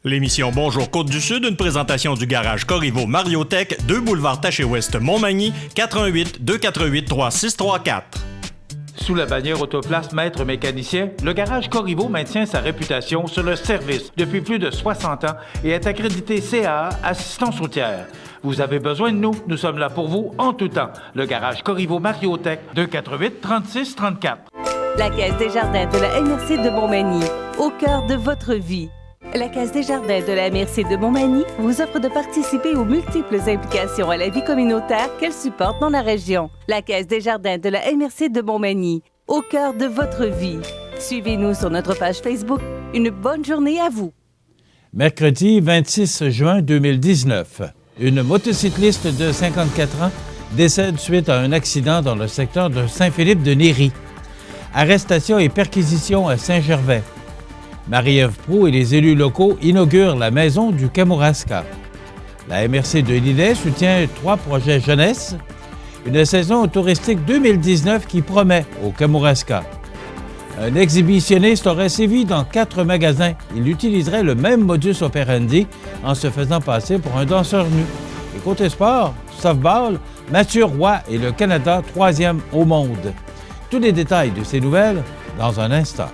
L'émission Bonjour Côte-du-Sud, une présentation du garage Corriveau Mariotech, 2 boulevard Taché-Ouest Montmagny, 418 248 3634. Sous la bannière Autoplace Maître Mécanicien, le garage Corriveau maintient sa réputation sur le service depuis plus de 60 ans et est accrédité CAA Assistance routière. Vous avez besoin de nous, nous sommes là pour vous en tout temps. Le garage Corriveau Mariotech, 248 36 34. La Caisse des Jardins de la MRC de Montmagny, au cœur de votre vie. La Caisse des Jardins de la MRC de Montmagny vous offre de participer aux multiples implications à la vie communautaire qu'elle supporte dans la région. La Caisse des Jardins de la MRC de Montmagny, au cœur de votre vie. Suivez-nous sur notre page Facebook. Une bonne journée à vous. Mercredi 26 juin 2019, une motocycliste de 54 ans décède suite à un accident dans le secteur de Saint-Philippe-de-Néry. Arrestation et perquisition à Saint-Gervais. Marie-Ève Proulx et les élus locaux inaugurent la maison du Kamouraska. La MRC de Lillet soutient 3 projets jeunesse. Une saison touristique 2019 qui promet au Kamouraska. Un exhibitionniste aurait sévi dans 4 magasins. Il utiliserait le même modus operandi en se faisant passer pour un danseur nu. Et côté sport, softball, Mathieu Roy est le Canada 3e au monde. Tous les détails de ces nouvelles dans un instant.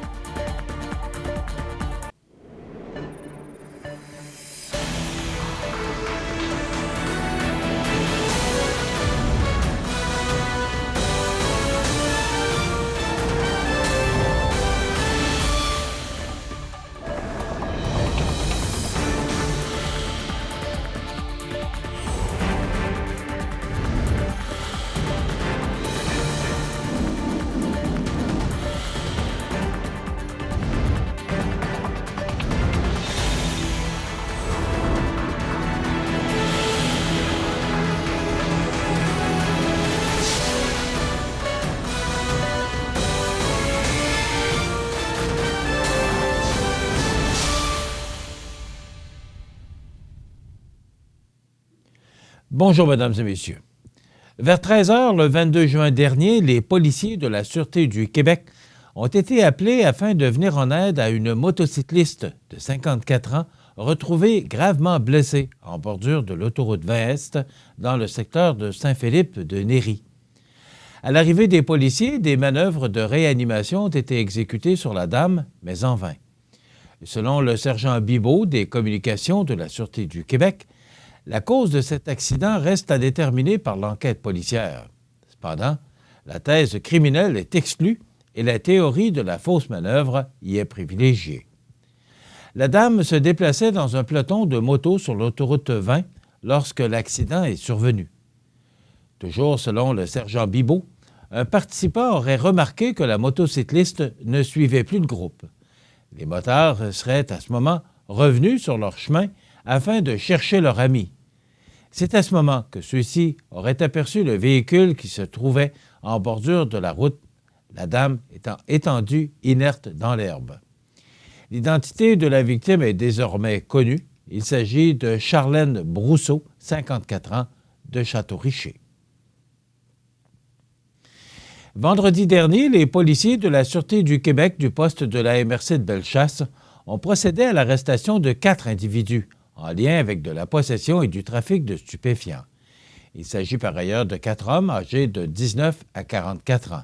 Bonjour, mesdames et messieurs. Vers 13 h le 22 juin dernier, les policiers de la Sûreté du Québec ont été appelés afin de venir en aide à une motocycliste de 54 ans retrouvée gravement blessée en bordure de l'autoroute 20 Est dans le secteur de Saint-Philippe-de-Néry. À l'arrivée des policiers, des manœuvres de réanimation ont été exécutées sur la dame, mais en vain. Selon le sergent Bibeau des communications de la Sûreté du Québec, la cause de cet accident reste à déterminer par l'enquête policière. Cependant, la thèse criminelle est exclue et la théorie de la fausse manœuvre y est privilégiée. La dame se déplaçait dans un peloton de motos sur l'autoroute 20 lorsque l'accident est survenu. Toujours selon le sergent Bibeau, un participant aurait remarqué que la motocycliste ne suivait plus le groupe. Les motards seraient à ce moment revenus sur leur chemin afin de chercher leur ami. C'est à ce moment que ceux-ci auraient aperçu le véhicule qui se trouvait en bordure de la route, la dame étant étendue inerte dans l'herbe. L'identité de la victime est désormais connue. Il s'agit de Charlène Brousseau, 54 ans, de Château-Richer. Vendredi dernier, les policiers de la Sûreté du Québec du poste de la MRC de Bellechasse ont procédé à l'arrestation de 4 individus en lien avec de la possession et du trafic de stupéfiants. Il s'agit par ailleurs de 4 hommes âgés de 19 à 44 ans.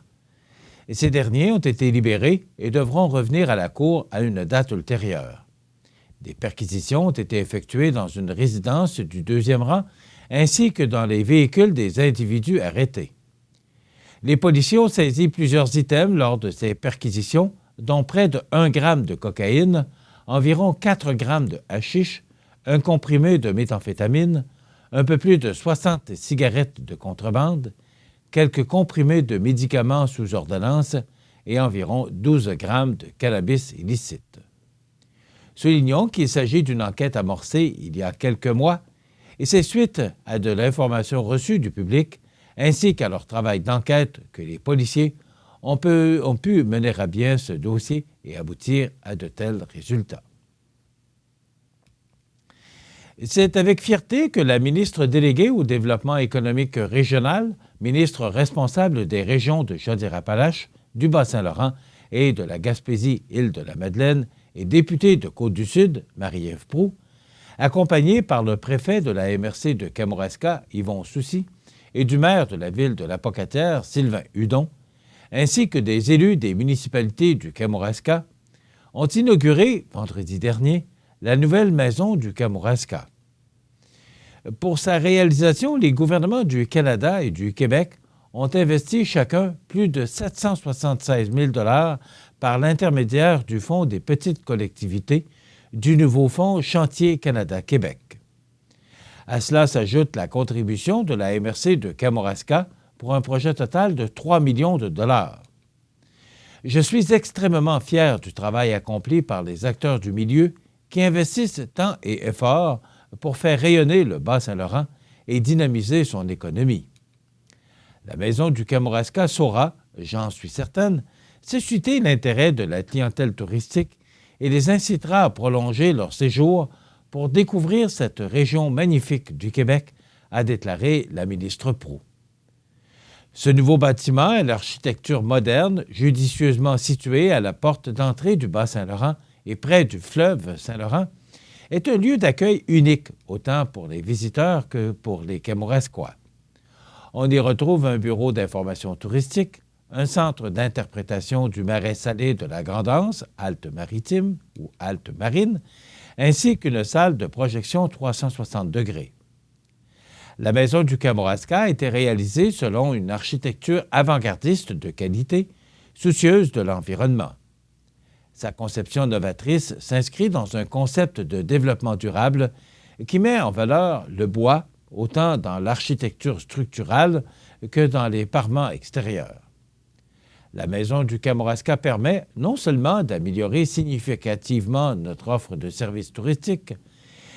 Et ces derniers ont été libérés et devront revenir à la cour à une date ultérieure. Des perquisitions ont été effectuées dans une résidence du 2e rang ainsi que dans les véhicules des individus arrêtés. Les policiers ont saisi plusieurs items lors de ces perquisitions, dont près de 1 gramme de cocaïne, environ 4 grammes de hashish, un comprimé de méthamphétamine, un peu plus de 60 cigarettes de contrebande, quelques comprimés de médicaments sous ordonnance et environ 12 grammes de cannabis illicite. Soulignons qu'il s'agit d'une enquête amorcée il y a quelques mois et c'est suite à de l'information reçue du public ainsi qu'à leur travail d'enquête que les policiers ont pu mener à bien ce dossier et aboutir à de tels résultats. C'est avec fierté que la ministre déléguée au développement économique régional, ministre responsable des régions de Chaudière-Appalaches, du Bas-Saint-Laurent et de la Gaspésie-Île-de-la-Madeleine et députée de Côte-du-Sud, Marie-Ève Proulx, accompagnée par le préfet de la MRC de Kamouraska, Yvon Soucy, et du maire de la ville de la Pocatière, Sylvain Hudon, ainsi que des élus des municipalités du Kamouraska, ont inauguré, vendredi dernier, la nouvelle maison du Kamouraska. Pour sa réalisation, les gouvernements du Canada et du Québec ont investi chacun plus de 776 000 $ par l'intermédiaire du Fonds des petites collectivités du nouveau Fonds Chantier Canada-Québec. À cela s'ajoute la contribution de la MRC de Kamouraska pour un projet total de 3 millions de dollars. Je suis extrêmement fier du travail accompli par les acteurs du milieu qui investissent temps et effort pour faire rayonner le Bas-Saint-Laurent et dynamiser son économie. La Maison du Kamouraska saura, j'en suis certaine, susciter l'intérêt de la clientèle touristique et les incitera à prolonger leur séjour pour découvrir cette région magnifique du Québec, a déclaré la ministre Proulx. Ce nouveau bâtiment à l'architecture moderne, judicieusement situé à la porte d'entrée du Bas-Saint-Laurent et près du fleuve Saint-Laurent, est un lieu d'accueil unique, autant pour les visiteurs que pour les Kamouraskois. On y retrouve un bureau d'information touristique, un centre d'interprétation du marais salé de la Grand'Anse, halte maritime ou halte marine, ainsi qu'une salle de projection 360 degrés. La Maison du Kamouraska a été réalisée selon une architecture avant-gardiste de qualité, soucieuse de l'environnement. Sa conception novatrice s'inscrit dans un concept de développement durable qui met en valeur le bois, autant dans l'architecture structurale que dans les parements extérieurs. La Maison du Kamouraska permet non seulement d'améliorer significativement notre offre de services touristiques,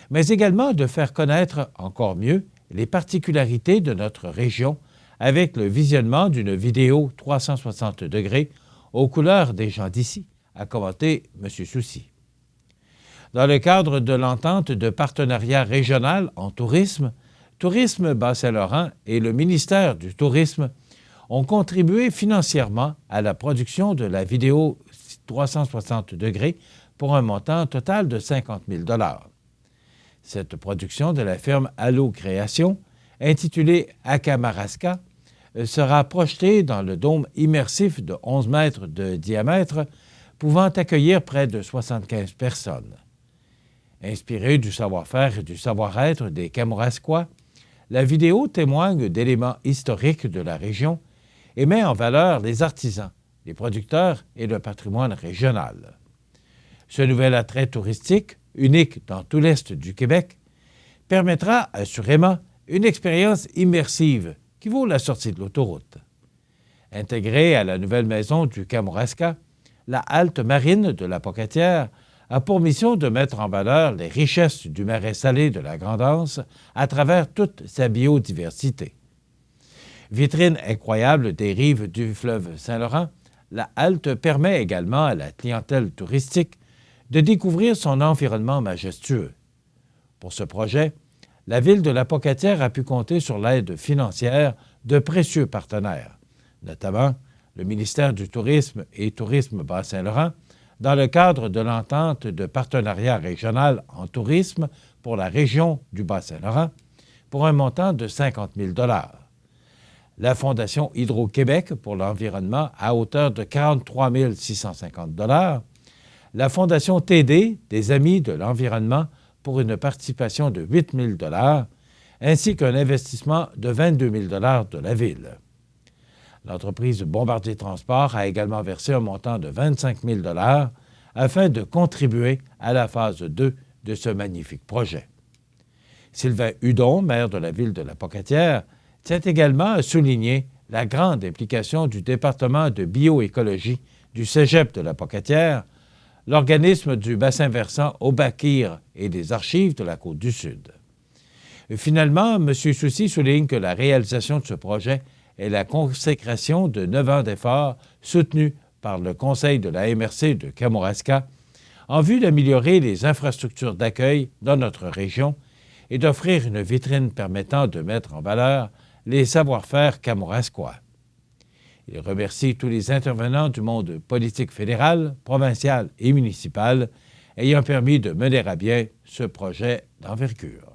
mais également de faire connaître encore mieux les particularités de notre région avec le visionnement d'une vidéo 360 degrés aux couleurs des gens d'ici, a commenté M. Soucy. Dans le cadre de l'entente de partenariat régional en tourisme, Tourisme Bas-Saint-Laurent et le ministère du Tourisme ont contribué financièrement à la production de la vidéo 360 degrés pour un montant total de 50 000 $. Cette production de la firme Allo Création, intitulée Akamaraska, sera projetée dans le dôme immersif de 11 mètres de diamètre, pouvant accueillir près de 75 personnes. Inspirée du savoir-faire et du savoir-être des Kamouraskois, la vidéo témoigne d'éléments historiques de la région et met en valeur les artisans, les producteurs et le patrimoine régional. Ce nouvel attrait touristique, unique dans tout l'Est du Québec, permettra assurément une expérience immersive qui vaut la sortie de l'autoroute. Intégrée à la nouvelle maison du Kamouraska, la halte marine de la Pocatière a pour mission de mettre en valeur les richesses du marais salé de la Grand'Anse à travers toute sa biodiversité. Vitrine incroyable des rives du fleuve Saint-Laurent, la halte permet également à la clientèle touristique de découvrir son environnement majestueux. Pour ce projet, la ville de la Pocatière a pu compter sur l'aide financière de précieux partenaires, notamment le ministère du Tourisme et Tourisme Bas-Saint-Laurent, dans le cadre de l'entente de partenariat régional en tourisme pour la région du Bas-Saint-Laurent, pour un montant de 50 000 $. La Fondation Hydro-Québec pour l'environnement à hauteur de 43 650 $, la Fondation TD des Amis de l'environnement pour une participation de 8 000 $, ainsi qu'un investissement de 22 000 $ de la Ville. L'entreprise Bombardier Transport a également versé un montant de 25 000 $ afin de contribuer à la phase 2 de ce magnifique projet. Sylvain Hudon, maire de la ville de la Pocatière, tient également à souligner la grande implication du département de bioécologie du Cégep de la Pocatière, l'organisme du bassin versant Obakir et des archives de la Côte-du-Sud. Finalement, M. Soucy souligne que la réalisation de ce projet est la consécration de 9 ans d'efforts soutenus par le Conseil de la MRC de Kamouraska en vue d'améliorer les infrastructures d'accueil dans notre région et d'offrir une vitrine permettant de mettre en valeur les savoir-faire kamouraskois. Il remercie tous les intervenants du monde politique fédéral, provincial et municipal ayant permis de mener à bien ce projet d'envergure.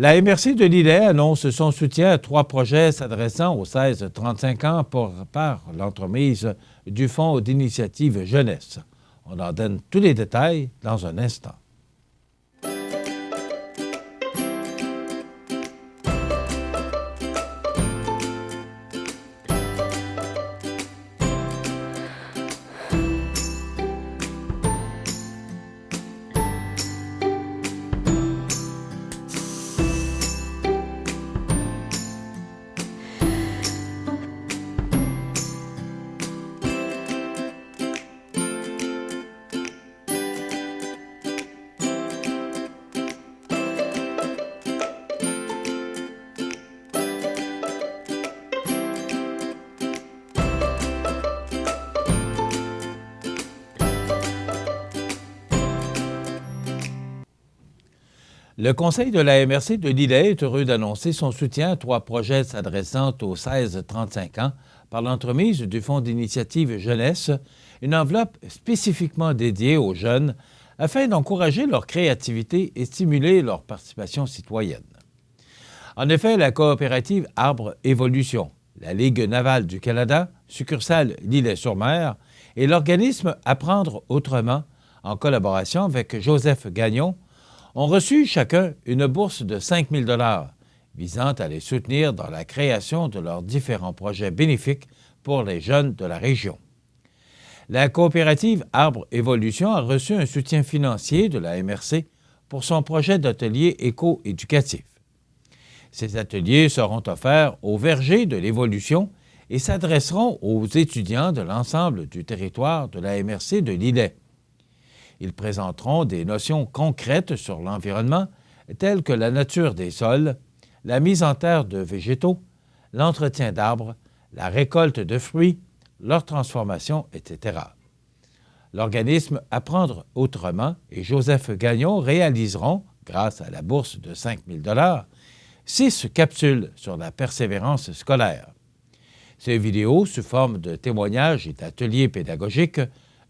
La MRC de Lillet annonce son soutien à 3 projets s'adressant aux 16-35 ans par l'entremise du Fonds d'initiative jeunesse. On en donne tous les détails dans un instant. Le Conseil de la MRC de Lillet est heureux d'annoncer son soutien à 3 projets s'adressant aux 16-35 ans par l'entremise du Fonds d'initiative jeunesse, une enveloppe spécifiquement dédiée aux jeunes afin d'encourager leur créativité et stimuler leur participation citoyenne. En effet, la coopérative Arbre Évolution, la Ligue navale du Canada, succursale Lillet-sur-Mer, et l'organisme Apprendre autrement, en collaboration avec Joseph Gagnon, ont reçu chacun une bourse de 5 000 $ visant à les soutenir dans la création de leurs différents projets bénéfiques pour les jeunes de la région. La coopérative Arbre Évolution a reçu un soutien financier de la MRC pour son projet d'atelier éco-éducatif. Ces ateliers seront offerts au verger de l'évolution et s'adresseront aux étudiants de l'ensemble du territoire de la MRC de Lillet. Ils présenteront des notions concrètes sur l'environnement, telles que la nature des sols, la mise en terre de végétaux, l'entretien d'arbres, la récolte de fruits, leur transformation, etc. L'organisme Apprendre autrement et Joseph Gagnon réaliseront, grâce à la bourse de 5 000 $, 6 capsules sur la persévérance scolaire. Ces vidéos, sous forme de témoignages et d'ateliers pédagogiques,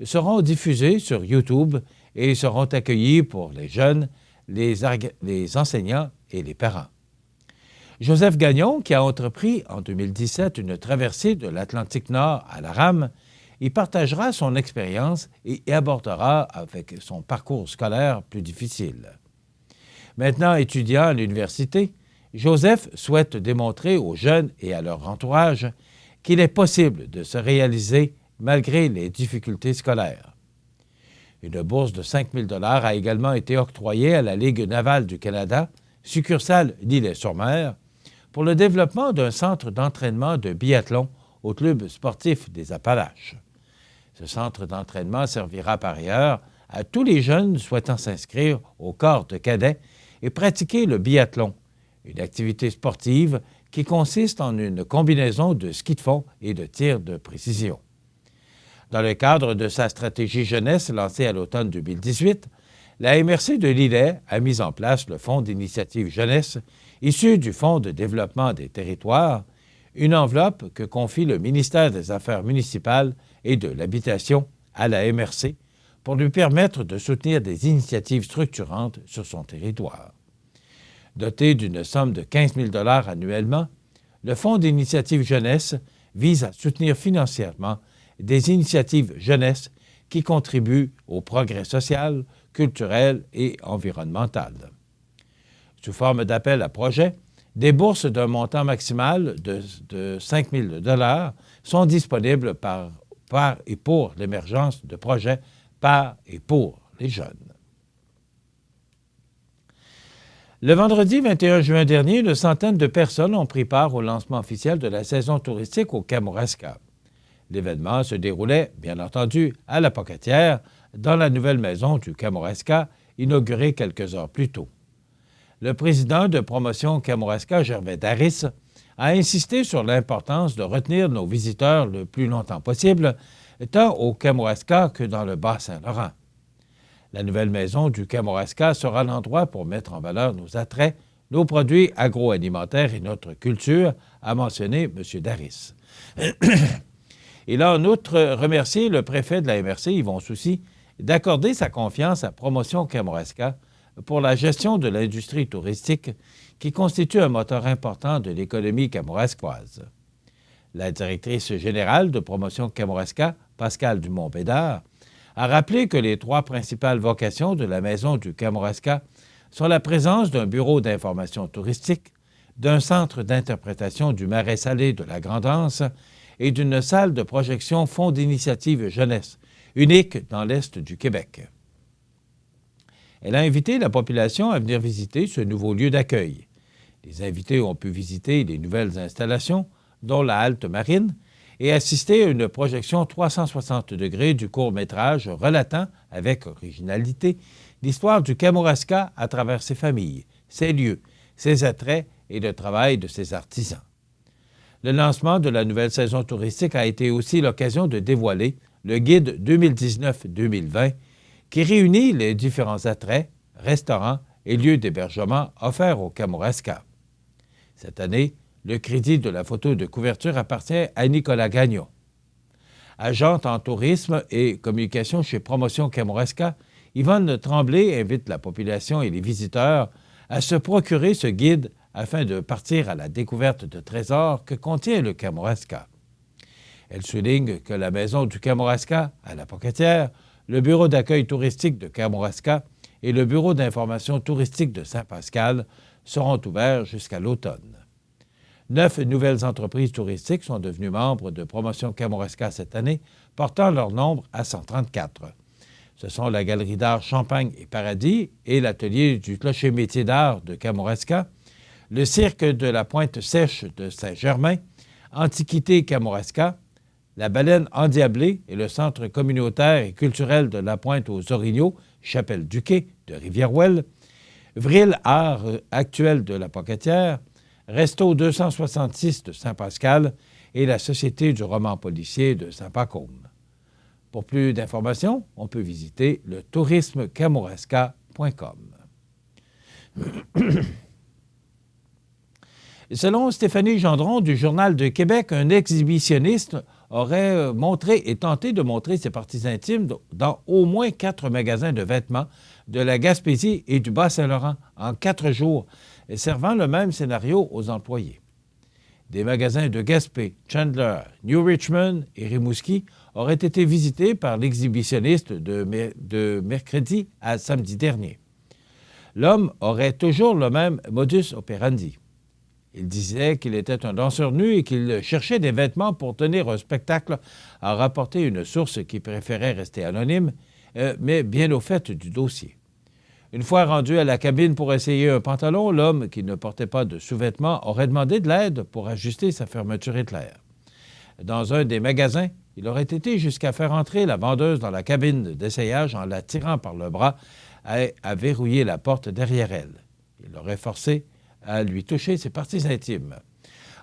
seront diffusées sur YouTube et seront accueillis pour les jeunes, les enseignants et les parents. Joseph Gagnon, qui a entrepris en 2017 une traversée de l'Atlantique Nord à la rame, y partagera son expérience et abordera avec son parcours scolaire plus difficile. Maintenant étudiant à l'université, Joseph souhaite démontrer aux jeunes et à leur entourage qu'il est possible de se réaliser malgré les difficultés scolaires. Une bourse de 5 000 $ a également été octroyée à la Ligue navale du Canada, succursale Lillet-sur-Mer, pour le développement d'un centre d'entraînement de biathlon au Club sportif des Appalaches. Ce centre d'entraînement servira par ailleurs à tous les jeunes souhaitant s'inscrire au corps de cadets et pratiquer le biathlon, une activité sportive qui consiste en une combinaison de ski de fond et de tir de précision. Dans le cadre de sa stratégie jeunesse lancée à l'automne 2018, la MRC de Lillet a mis en place le Fonds d'initiative jeunesse, issu du Fonds de développement des territoires, une enveloppe que confie le ministère des Affaires municipales et de l'Habitation à la MRC pour lui permettre de soutenir des initiatives structurantes sur son territoire. Doté d'une somme de 15 000 $ annuellement, le Fonds d'initiative jeunesse vise à soutenir financièrement des initiatives jeunesse qui contribuent au progrès social, culturel et environnemental. Sous forme d'appel à projet, des bourses d'un montant maximal de 5 000 $ sont disponibles par et pour l'émergence de projets par et pour les jeunes. Le vendredi 21 juin dernier, une centaine de personnes ont pris part au lancement officiel de la saison touristique au Kamouraska. L'événement se déroulait, bien entendu, à la Pocatière, dans la nouvelle maison du Kamouraska, inaugurée quelques heures plus tôt. Le président de promotion Kamouraska, Gervais Darris, a insisté sur l'importance de retenir nos visiteurs le plus longtemps possible, tant au Kamouraska que dans le Bas-Saint-Laurent. La nouvelle maison du Kamouraska sera l'endroit pour mettre en valeur nos attraits, nos produits agroalimentaires et notre culture, a mentionné M. Darris. Il a en outre remercié le préfet de la MRC, Yvon Soucy, d'accorder sa confiance à Promotion Kamouraska pour la gestion de l'industrie touristique qui constitue un moteur important de l'économie kamouraskoise. La directrice générale de Promotion Kamouraska, Pascale Dumont-Bédard, a rappelé que les 3 principales vocations de la Maison du Kamouraska sont la présence d'un bureau d'information touristique, d'un centre d'interprétation du marais salé de la Grande-Anse et d'une salle de projection Fonds d'initiative jeunesse, unique dans l'Est du Québec. Elle a invité la population à venir visiter ce nouveau lieu d'accueil. Les invités ont pu visiter les nouvelles installations, dont la halte marine, et assister à une projection 360 degrés du court-métrage relatant, avec originalité, l'histoire du Kamouraska à travers ses familles, ses lieux, ses attraits et le travail de ses artisans. Le lancement de la nouvelle saison touristique a été aussi l'occasion de dévoiler le guide 2019-2020 qui réunit les différents attraits, restaurants et lieux d'hébergement offerts au Kamouraska. Cette année, le crédit de la photo de couverture appartient à Nicolas Gagnon. Agente en tourisme et communication chez Promotion Kamouraska, Yvonne Tremblay invite la population et les visiteurs à se procurer ce guide afin de partir à la découverte de trésors que contient le Kamouraska. Elle souligne que la Maison du Kamouraska, à la Pocatière, le Bureau d'accueil touristique de Kamouraska et le Bureau d'information touristique de Saint-Pascal seront ouverts jusqu'à l'automne. 9 nouvelles entreprises touristiques sont devenues membres de Promotion Kamouraska cette année, portant leur nombre à 134. Ce sont la Galerie d'art Champagne et Paradis et l'Atelier du Clocher Métier d'art de Kamouraska, le Cirque de la Pointe Sèche de Saint-Germain, Antiquité Kamouraska, la Baleine Endiablée et le Centre communautaire et culturel de la Pointe aux Orignaux, Chapelle du Quai de Rivière-Ouelle, Vril Art actuel de la Pocatière, Resto 266 de Saint-Pascal et la Société du roman policier de Saint-Pacôme. Pour plus d'informations, on peut visiter le tourismekamouraska.com. Selon Stéphanie Gendron du Journal de Québec, un exhibitionniste aurait montré et tenté de montrer ses parties intimes dans au moins 4 magasins de vêtements de la Gaspésie et du Bas-Saint-Laurent en 4 jours, servant le même scénario aux employés. Des magasins de Gaspé, Chandler, New Richmond et Rimouski auraient été visités par l'exhibitionniste de mercredi à samedi dernier. L'homme aurait toujours le même modus operandi. Il disait qu'il était un danseur nu et qu'il cherchait des vêtements pour tenir un spectacle, a rapporté une source qui préférait rester anonyme, mais bien au fait du dossier. Une fois rendu à la cabine pour essayer un pantalon, l'homme, qui ne portait pas de sous-vêtements, aurait demandé de l'aide pour ajuster sa fermeture éclair. Dans un des magasins, il aurait été jusqu'à faire entrer la vendeuse dans la cabine d'essayage en la tirant par le bras à verrouiller la porte derrière elle. Il l'aurait forcé à lui toucher ses parties intimes.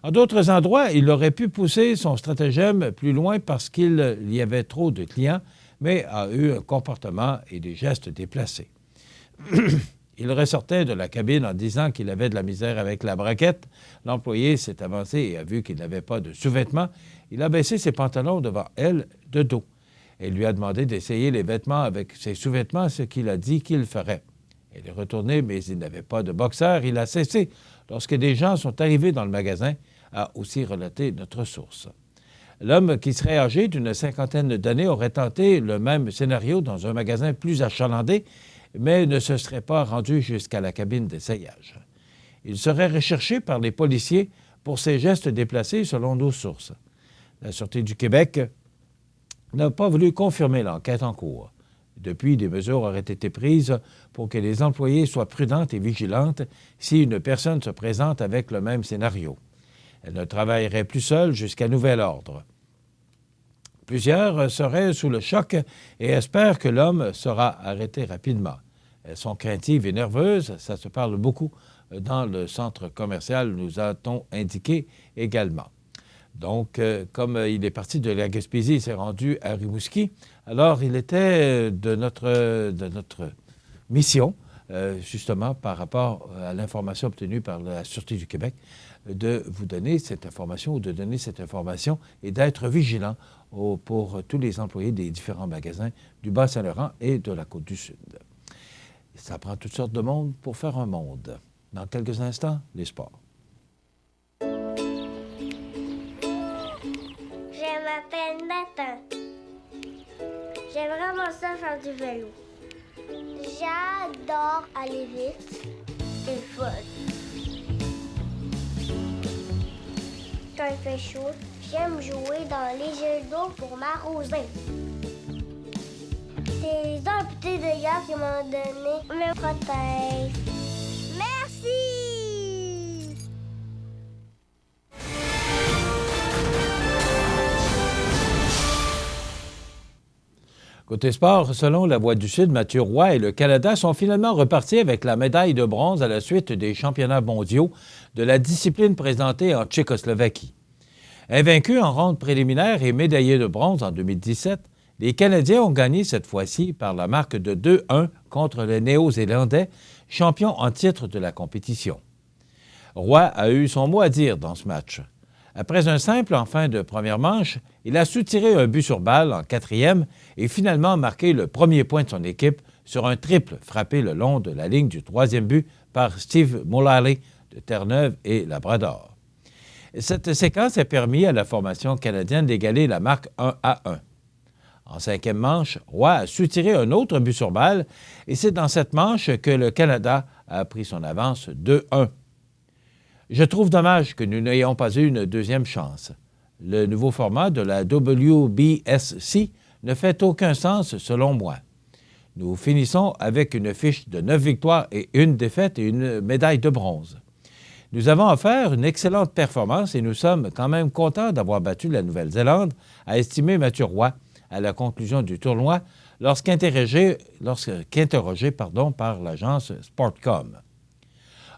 En d'autres endroits, il aurait pu pousser son stratagème plus loin parce qu'il y avait trop de clients, mais a eu un comportement et des gestes déplacés. Il ressortait de la cabine en disant qu'il avait de la misère avec la braquette. L'employé s'est avancé et a vu qu'il n'avait pas de sous-vêtements. Il a baissé ses pantalons devant elle, de dos. Elle lui a demandé d'essayer les vêtements avec ses sous-vêtements, ce qu'il a dit qu'il ferait. Elle est retournée, mais il n'avait pas de boxeur. Il a cessé lorsque des gens sont arrivés dans le magasin, a aussi relaté notre source. L'homme, qui serait âgé d'une 50aine d'années, aurait tenté le même scénario dans un magasin plus achalandé, mais ne se serait pas rendu jusqu'à la cabine d'essayage. Il serait recherché par les policiers pour ses gestes déplacés, selon nos sources. La Sûreté du Québec n'a pas voulu confirmer l'enquête en cours. Depuis, des mesures auraient été prises pour que les employés soient prudentes et vigilantes si une personne se présente avec le même scénario. Elle ne travaillerait plus seule jusqu'à nouvel ordre. Plusieurs seraient sous le choc et espèrent que l'homme sera arrêté rapidement. Elles sont craintives et nerveuses, ça se parle beaucoup dans le centre commercial, nous a-t-on indiqué également. Donc, comme il est parti de la Gaspésie, il s'est rendu à Rimouski, alors il était de notre mission justement par rapport à l'information obtenue par la Sûreté du Québec, de vous donner cette information ou de donner cette information et d'être vigilant pour tous les employés des différents magasins du Bas-Saint-Laurent et de la Côte-du-Sud. Ça prend toutes sortes de monde pour faire un monde. Dans quelques instants, les sports. Je m'appelle Nathan. J'aime vraiment ça faire du vélo. J'adore aller vite. C'est fun. Quand il fait chaud, j'aime jouer dans les jets d'eau pour m'arroser. Ces amputés de gars qui m'ont donné me protègent. Merci! Côté sport, selon La Voix du Sud, Mathieu Roy et le Canada sont finalement repartis avec la médaille de bronze à la suite des championnats mondiaux de la discipline présentée en Tchécoslovaquie. Invaincus en ronde préliminaire et médaillés de bronze en 2017, les Canadiens ont gagné cette fois-ci par la marque de 2-1 contre les Néo-Zélandais, champions en titre de la compétition. Roy a eu son mot à dire dans ce match. Après un simple en fin de première manche, il a soutiré un but sur balle en quatrième et finalement marqué le premier point de son équipe sur un triple frappé le long de la ligne du troisième but par Steve Mullally de Terre-Neuve et Labrador. Cette séquence a permis à la formation canadienne d'égaler la marque 1-1. En cinquième manche, Roy a soutiré un autre but sur balle et c'est dans cette manche que le Canada a pris son avance 2-1. Je trouve dommage que nous n'ayons pas eu une deuxième chance. Le nouveau format de la WBSC ne fait aucun sens selon moi. Nous finissons avec une fiche de 9 victoires et une défaite et une médaille de bronze. Nous avons offert une excellente performance et nous sommes quand même contents d'avoir battu la Nouvelle-Zélande, a estimé Mathieu Roy à la conclusion du tournoi lorsqu'interrogé par l'agence Sportcom.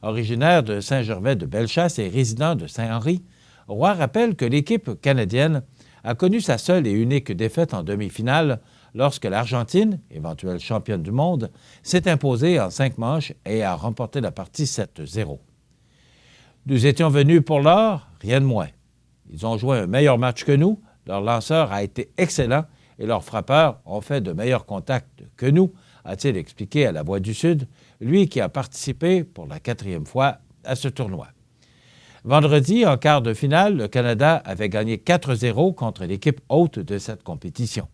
Originaire de Saint-Gervais-de-Bellechasse et résident de Saint-Henri, Roy rappelle que l'équipe canadienne a connu sa seule et unique défaite en demi-finale lorsque l'Argentine, éventuelle championne du monde, s'est imposée en 5 manches et a remporté la partie 7-0. Nous étions venus pour l'or, rien de moins. Ils ont joué un meilleur match que nous, leur lanceur a été excellent et leurs frappeurs ont fait de meilleurs contacts que nous, a-t-il expliqué à La Voix du Sud, lui qui a participé pour la 4e fois à ce tournoi. Vendredi, en quart de finale, le Canada avait gagné 4-0 contre l'équipe hôte de cette compétition.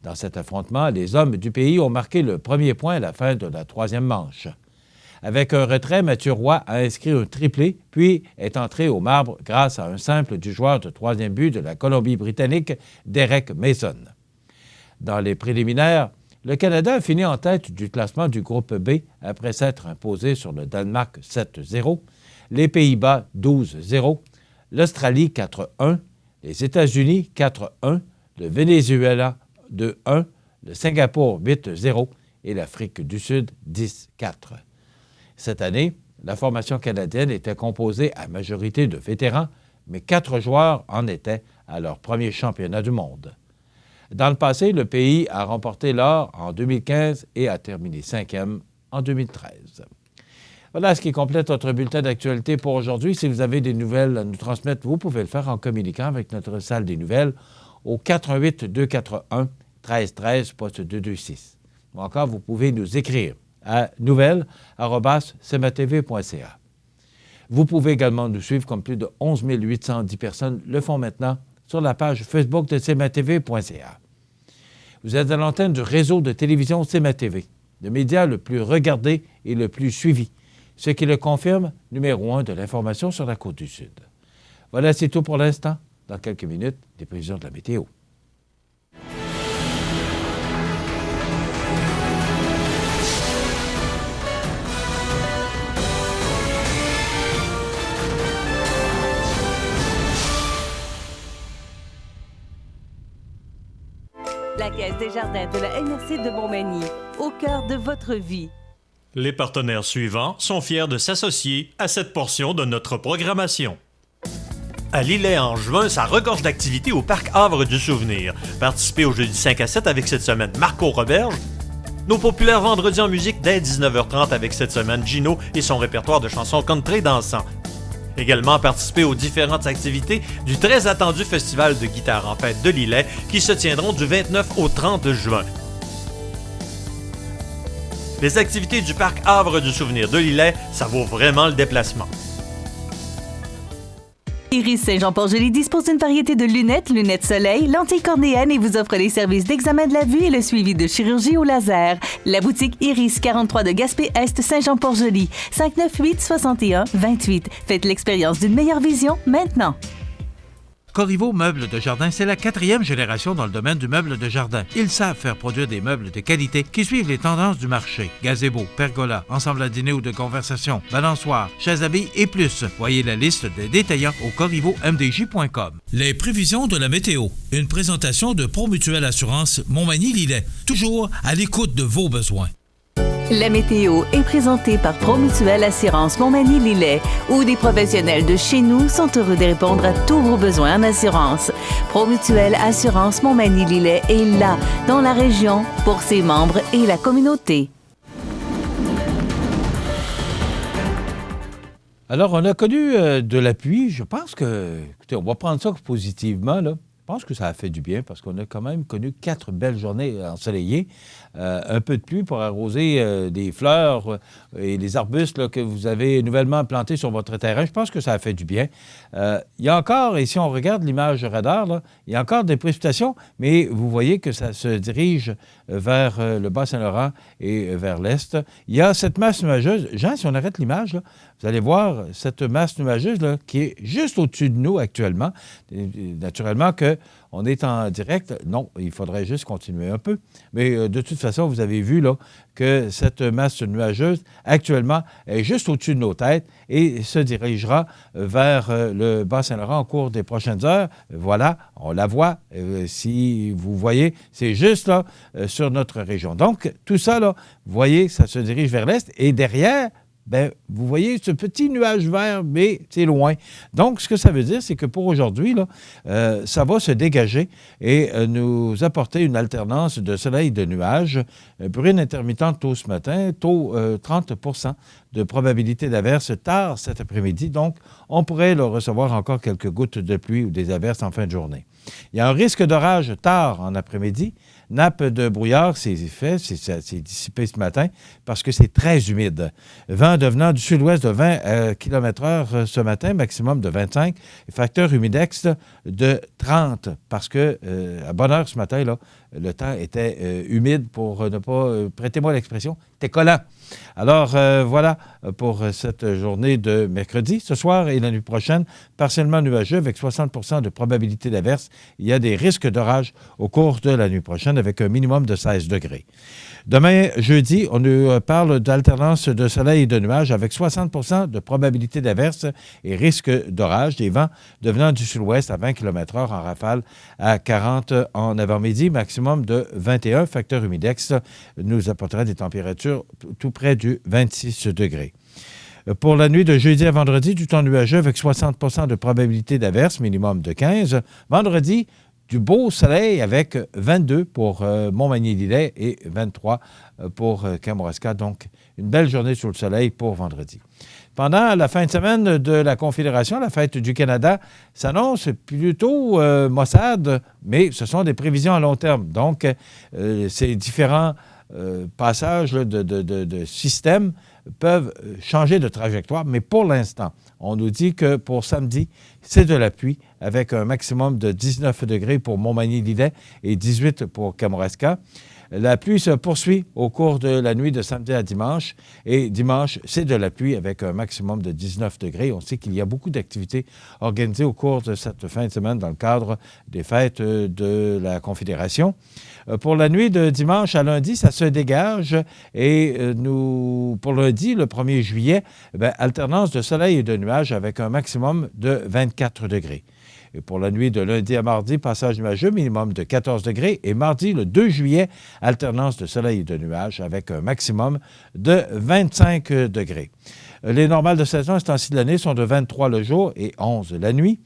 Dans cet affrontement, les hommes du pays ont marqué le premier point à la fin de la 3e manche. Avec un retrait, Mathieu Roy a inscrit un triplé, puis est entré au marbre grâce à un simple du joueur de 3e but de la Colombie-Britannique, Derek Mason. Dans les préliminaires, le Canada a fini en tête du classement du groupe B après s'être imposé sur le Danemark 7-0, les Pays-Bas 12-0, l'Australie 4-1, les États-Unis 4-1, le Venezuela 2-1, le Singapour 8-0 et l'Afrique du Sud 10-4. Cette année, la formation canadienne était composée à majorité de vétérans, mais 4 joueurs en étaient à leur premier championnat du monde. Dans le passé, le pays a remporté l'or en 2015 et a terminé 5e en 2013. Voilà ce qui complète notre bulletin d'actualité pour aujourd'hui. Si vous avez des nouvelles à nous transmettre, vous pouvez le faire en communiquant avec notre salle des nouvelles au 418-241-1313, poste 226. Ou encore, vous pouvez nous écrire à nouvelles@cmatv.ca. Vous pouvez également nous suivre comme plus de 11 810 personnes le font maintenant sur la page Facebook de cmatv.ca. Vous êtes à l'antenne du réseau de télévision CMA-TV, le média le plus regardé et le plus suivi, ce qui le confirme, numéro 1 de l'information sur la Côte-du-Sud. Voilà, c'est tout pour l'instant. Dans quelques minutes, des prévisions de la météo. La Caisse des jardins de la MRC de Montmagny, au cœur de votre vie. Les partenaires suivants sont fiers de s'associer à cette portion de notre programmation. À Lillet en juin, ça regorge d'activités au Parc Havre du Souvenir. Participez au jeudi 5 à 7 avec cette semaine Marco Roberge, Nos populaires vendredis en musique dès 19h30 avec cette semaine Gino et son répertoire de chansons country dansant. Également participer aux différentes activités du très attendu Festival de guitare en fête de Lillet qui se tiendront du 29 au 30 juin. Les activités du parc Havre du Souvenir de Lillet, ça vaut vraiment le déplacement. Iris Saint-Jean-Port-Joli dispose d'une variété de lunettes soleil, lentilles cornéennes et vous offre les services d'examen de la vue et le suivi de chirurgie au laser. La boutique Iris 43 de Gaspé-Est Saint-Jean-Port-Joli, 598-61-28. Faites l'expérience d'une meilleure vision maintenant. Corriveau Meubles de Jardin, c'est la 4e génération dans le domaine du meuble de jardin. Ils savent faire produire des meubles de qualité qui suivent les tendances du marché. Gazebo, pergola, ensemble à dîner ou de conversation, balançoire, chaises à billes et plus. Voyez la liste des détaillants au corrivomdj.com. Les prévisions de la météo. Une présentation de Promutuelle Assurance Montmagny-Lillet. Toujours à l'écoute de vos besoins. La météo est présentée par Promutuelle Assurance Montmagny-Lillet, où des professionnels de chez nous sont heureux de répondre à tous vos besoins en assurance. Promutuelle Assurance Montmagny-Lillet est là, dans la région, pour ses membres et la communauté. Alors, on a connu de la pluie. Je pense que, écoutez, on va prendre ça positivement, là. Je pense que ça a fait du bien parce qu'on a quand même connu 4 belles journées ensoleillées. Un peu de pluie pour arroser des fleurs et des arbustes là, que vous avez nouvellement plantés sur votre terrain. Je pense que ça a fait du bien. Il y a encore, et si on regarde l'image radar, là, il y a encore des précipitations, mais vous voyez que ça se dirige vers le Bas-Saint-Laurent et vers l'est. Il y a cette masse nuageuse. Jean, si on arrête l'image, là, vous allez voir cette masse nuageuse là, qui est juste au-dessus de nous actuellement. Et, naturellement qu'on est en direct. Non, il faudrait juste continuer un peu. Mais de toute façon, vous avez vu là, que cette masse nuageuse, actuellement, est juste au-dessus de nos têtes et se dirigera vers le Bas-Saint-Laurent au cours des prochaines heures. Voilà, on la voit. Si vous voyez, c'est juste là, sur notre région. Donc, tout ça, là, vous voyez, ça se dirige vers l'est et derrière, bien, vous voyez ce petit nuage vert, mais c'est loin. Donc, ce que ça veut dire, c'est que pour aujourd'hui, là, ça va se dégager et nous apporter une alternance de soleil et de nuages. Bruine intermittente tôt ce matin, tôt 30 % de probabilité d'averse tard cet après-midi. Donc, on pourrait là, recevoir encore quelques gouttes de pluie ou des averses en fin de journée. Il y a un risque d'orage tard en après-midi. Nappe de brouillard, c'est dissipé ce matin parce que c'est très humide. Vent devenant du sud-ouest de 20 km/h ce matin, maximum de 25. Et facteur humidex de 30 parce que, à bonne heure ce matin, là, le temps était humide pour ne pas, prêtez-moi l'expression, c'était collant. Alors, voilà pour cette journée de mercredi. Ce soir et la nuit prochaine, partiellement nuageux avec 60 % de probabilité d'averse. Il y a des risques d'orage au cours de la nuit prochaine avec un minimum de 16 degrés. Demain, jeudi, on nous parle d'alternance de soleil et de nuages avec 60 % de probabilité d'averse et risque d'orage. Des vents devenant du sud-ouest à 20 km/h en rafale à 40 en avant-midi, maximum de 21. Facteur humidex nous apportera des températures tout près du 26 degrés. Pour la nuit de jeudi à vendredi, du temps nuageux avec 60 % de probabilité d'averse, minimum de 15. Vendredi, du beau soleil avec 22 pour Montmagny-Lillet et 23 pour Kamouraska. Donc, une belle journée sous le soleil pour vendredi. Pendant la fin de semaine de la Confédération, la fête du Canada s'annonce plutôt maussade, mais ce sont des prévisions à long terme. Donc, ces différents passages là, de systèmes peuvent changer de trajectoire, mais pour l'instant, on nous dit que pour samedi, c'est de la pluie avec un maximum de 19 degrés pour Montmagny-Lillet et 18 pour Kamouraska. La pluie se poursuit au cours de la nuit de samedi à dimanche. Et dimanche, c'est de la pluie avec un maximum de 19 degrés. On sait qu'il y a beaucoup d'activités organisées au cours de cette fin de semaine dans le cadre des fêtes de la Confédération. Pour la nuit de dimanche à lundi, ça se dégage. Et pour lundi, le 1er juillet, alternance de soleil et de nuages avec un maximum de 24 degrés. Et pour la nuit de lundi à mardi, passage nuageux, minimum de 14 degrés. Et mardi, le 2 juillet, alternance de soleil et de nuages avec un maximum de 25 degrés. Les normales de saison à ce temps-ci de l'année sont de 23 le jour et 11 la nuit.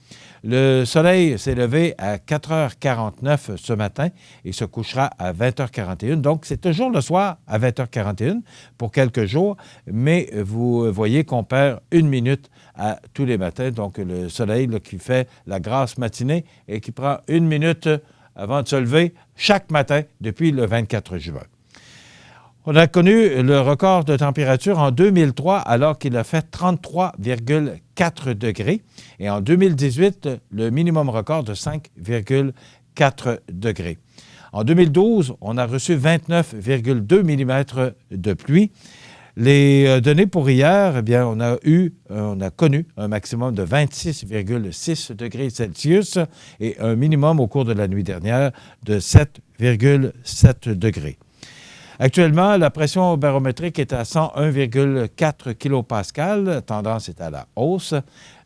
Le soleil s'est levé à 4h49 ce matin et se couchera à 20h41. Donc, c'est toujours le soir à 20h41 pour quelques jours, mais vous voyez qu'on perd 1 minute à tous les matins. Donc, le soleil là, qui fait la grasse matinée et qui prend 1 minute avant de se lever chaque matin depuis le 24 juin. On a connu le record de température en 2003 alors qu'il a fait 33,4 degrés et en 2018, le minimum record de 5,4 degrés. En 2012, on a reçu 29,2 mm de pluie. Les données pour hier, eh bien, on a connu un maximum de 26,6 degrés Celsius et un minimum au cours de la nuit dernière de 7,7 degrés. Actuellement, la pression barométrique est à 101,4 kPa. La tendance est à la hausse.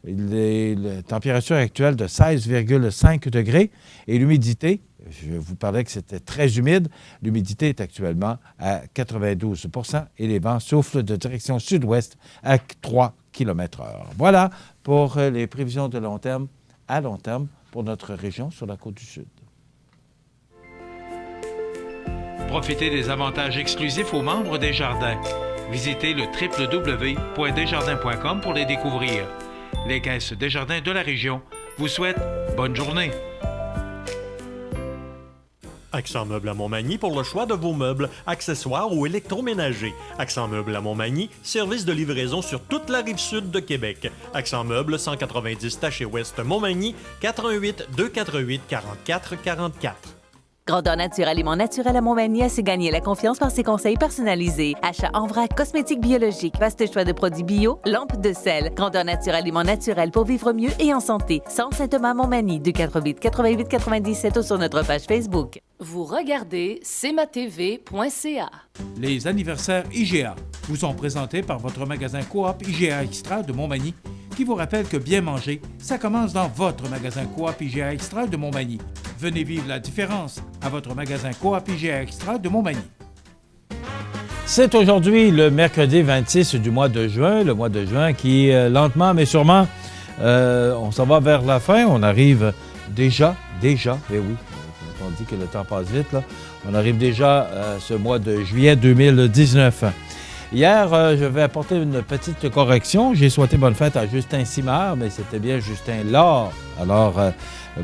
La température actuelle de 16,5 degrés et l'humidité, je vous parlais que c'était très humide, l'humidité est actuellement à 92 % et les vents soufflent de direction sud-ouest à 3 km/h. Voilà pour les prévisions de long terme à long terme pour notre région sur la côte du Sud. Profitez des avantages exclusifs aux membres des Jardins. Visitez le www.desjardins.com pour les découvrir. Les caisses Desjardins de la région vous souhaitent bonne journée. Accent Meubles à Montmagny pour le choix de vos meubles, accessoires ou électroménagers. Accent Meubles à Montmagny, service de livraison sur toute la rive sud de Québec. Accent Meubles, 190 Taché Ouest Montmagny, 88 248 44 44. Grandeur Nature Aliments naturels à Montmagny a su gagner la confiance par ses conseils personnalisés. Achat en vrac, cosmétiques biologiques, vaste choix de produits bio, lampes de sel. Grandeur Nature Aliments naturels pour vivre mieux et en santé. Centre Saint-Thomas Montmagny, 248 88 97 ou sur notre page Facebook. Vous regardez cmatv.ca. Les anniversaires IGA vous sont présentés par votre magasin Coop IGA Extra de Montmagny, qui vous rappelle que bien manger, ça commence dans votre magasin Coop IGA Extra de Montmagny. Venez vivre la différence à votre magasin Coop IGA Extra de Montmagny. C'est aujourd'hui le mercredi 26 du mois de juin, le mois de juin qui, lentement mais sûrement, on s'en va vers la fin. On arrive déjà, eh oui, on dit que le temps passe vite, là. On arrive déjà à ce mois de juillet 2019. Hier, je vais apporter une petite correction. J'ai souhaité bonne fête à Justin Simard, mais c'était bien Justin Laure. Alors,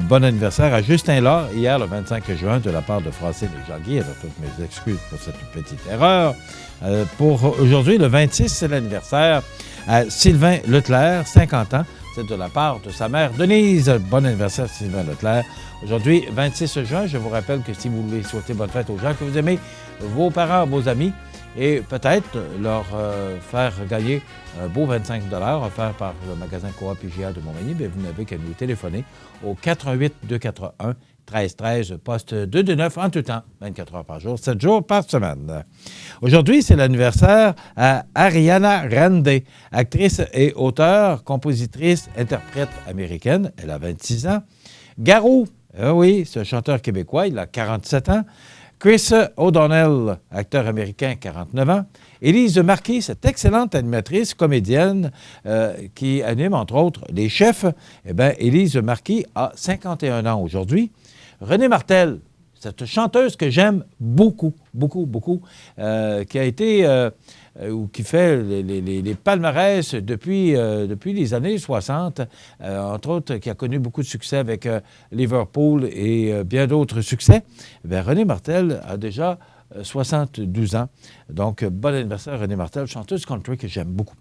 bon anniversaire à Justin Laure, hier, le 25 juin, de la part de Francine et Jean-Guy. Alors, toutes mes excuses pour cette petite erreur. Pour aujourd'hui, le 26, c'est l'anniversaire à Sylvain Leclerc, 50 ans. C'est de la part de sa mère Denise. Bon anniversaire, Sylvain Leclerc. Aujourd'hui, 26 juin, je vous rappelle que si vous voulez souhaiter bonne fête aux gens que vous aimez, vos parents, vos amis, et peut-être leur faire gagner un beau 25 $ offert par le magasin Coop IGA de Montmagny, bien, vous n'avez qu'à nous téléphoner au 88 241 13 13, poste 229 en tout temps, 24 heures par jour, 7 jours par semaine. Aujourd'hui, c'est l'anniversaire à Ariana Grande, actrice et auteure, compositrice, interprète américaine. Elle a 26 ans. Garou, oui, ce chanteur québécois, il a 47 ans. Chris O'Donnell, acteur américain, 49 ans. Élise Marquis, cette excellente animatrice, comédienne, qui anime, entre autres, Les Chefs. Eh bien, Élise Marquis a 51 ans aujourd'hui. Renée Martel, cette chanteuse que j'aime beaucoup, qui a été... ou qui fait les palmarès depuis les années 60, entre autres, qui a connu beaucoup de succès avec Liverpool et bien d'autres succès. Bien, Renée Martel a déjà 72 ans. Donc, bon anniversaire, Renée Martel, chanteuse country que j'aime beaucoup.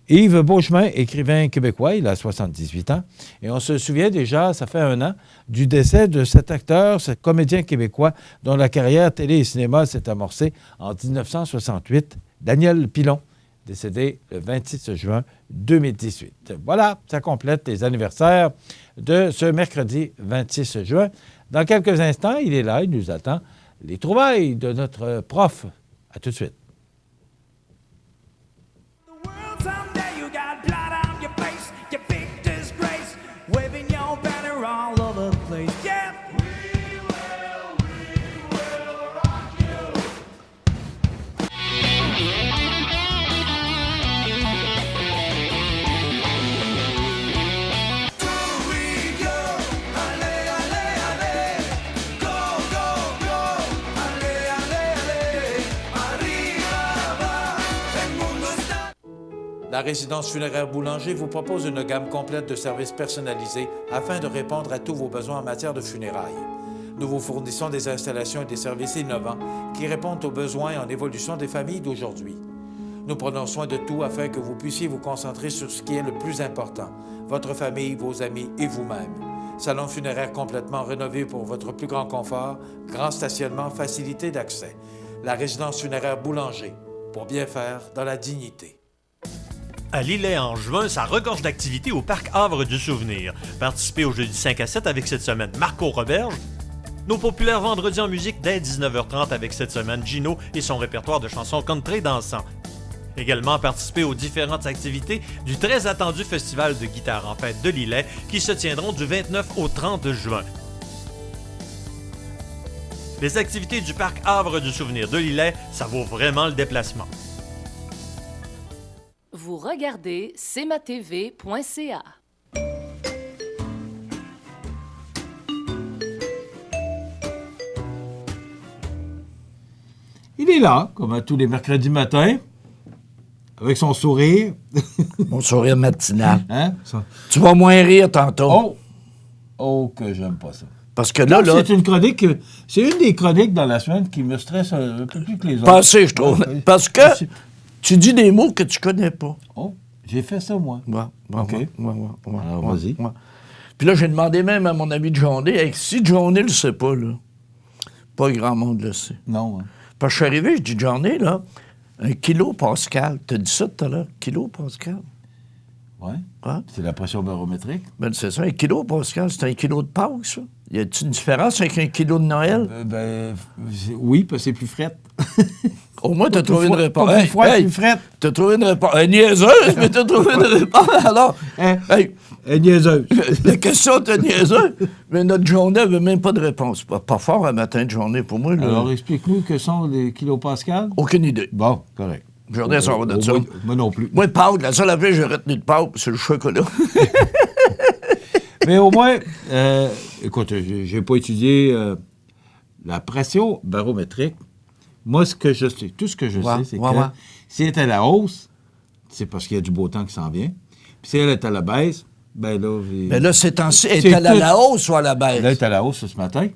Yves Beauchemin, écrivain québécois, il a 78 ans. Et on se souvient déjà, ça fait 1 an, du décès de cet acteur, ce comédien québécois dont la carrière télé et cinéma s'est amorcée en 1968. Daniel Pilon, décédé le 26 juin 2018. Voilà, ça complète les anniversaires de ce mercredi 26 juin. Dans quelques instants, il est là, il nous attend. Les trouvailles de notre prof. À tout de suite. La résidence funéraire Boulanger vous propose une gamme complète de services personnalisés afin de répondre à tous vos besoins en matière de funérailles. Nous vous fournissons des installations et des services innovants qui répondent aux besoins en évolution des familles d'aujourd'hui. Nous prenons soin de tout afin que vous puissiez vous concentrer sur ce qui est le plus important, votre famille, vos amis et vous-même. Salon funéraire complètement rénové pour votre plus grand confort, grand stationnement, facilité d'accès. La résidence funéraire Boulanger, pour bien faire dans la dignité. À Lillet, en juin, ça regorge d'activités au Parc Havre du Souvenir. Participez au jeudi 5 à 7 avec cette semaine Marco Roberge. Nos populaires vendredis en musique dès 19h30 avec cette semaine Gino et son répertoire de chansons country dansant. Également participez aux différentes activités du très attendu Festival de guitare en fête de Lillet qui se tiendront du 29 au 30 juin. Les activités du Parc Havre du Souvenir de Lillet, ça vaut vraiment le déplacement. Vous regardez cmatv.ca. Il est là, comme à tous les mercredis matins, avec son sourire. Mon sourire matinal. Hein? Tu vas moins rire tantôt. Oh! Oh, que j'aime pas ça. Parce que là... C'est une chronique... C'est une des chroniques dans la semaine qui me stresse un peu plus que les autres. Passé, je trouve. Parce que tu dis des mots que tu connais pas. Oh, j'ai fait ça, moi. Ouais, OK. Ouais. Alors, vas-y. Ouais. Puis là, j'ai demandé même à mon ami Johnny, hey, si Johnny le sait pas, là, pas grand monde le sait. Non. Hein. Parce que je suis arrivé, je dis, Johnny, là, 1 kilo Pascal. T'as dit ça tout à l'heure, kilo Pascal? Ouais. Hein? C'est la pression barométrique. Ben, c'est ça, 1 kilo Pascal, c'est 1 kilo de Pâques, ça? Y a-t-il une différence avec 1 kilo de Noël? Oui, parce que c'est plus fret. Au moins, t'as trouvé une réponse. Pas plus froid, plus fret. T'as trouvé une réponse. Niaiseuse, mais t'as trouvé une réponse. Alors, hey, niaiseuse. La question était niaiseuse, mais notre journée n'avait même pas de réponse. Pas fort un matin de journée pour moi. Là. Alors, explique-nous que sont les kilopascals. Aucune idée. Bon, correct. Journée, ça va de ça. Moi non plus. Moi, Pâques, la seule affaire que j'ai retenue de Pâques, c'est le chocolat. Mais au moins, écoute, j'ai pas étudié la pression barométrique. Moi, ce que je sais, tout ce que je sais, c'est que si elle est à la hausse, c'est parce qu'il y a du beau temps qui s'en vient. Puis si elle est à la baisse, ben là... Mais là, c'est à la hausse ou à la baisse? Là, elle est à la hausse ce matin.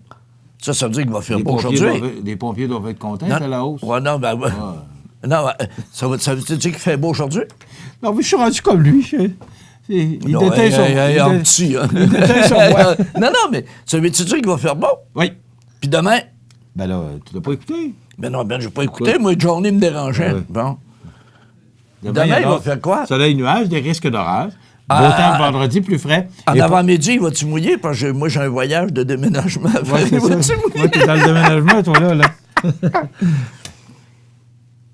Ça veut dire qu'il va faire beau aujourd'hui. Les pompiers doivent être contents, elle est à la hausse. Ouais, non, ben... Non, ça veut dire qu'il fait beau aujourd'hui? Non, mais je suis rendu comme lui. Il déteint son... Non, mais ça veut dire qu'il va faire beau? Oui. Puis demain... Ben là, tu l'as pas écouté? Ben non, je n'ai pas écouté. Moi, Johnny me dérangeait. Bon. Demain, il va faire quoi? Soleil, nuage, des risques d'orage. Beau temps vendredi, plus frais. En avant-midi, il va-tu mouiller? Parce que moi, j'ai un voyage de déménagement. Ouais, c'est ça. Moi, t'es dans le déménagement, toi, là.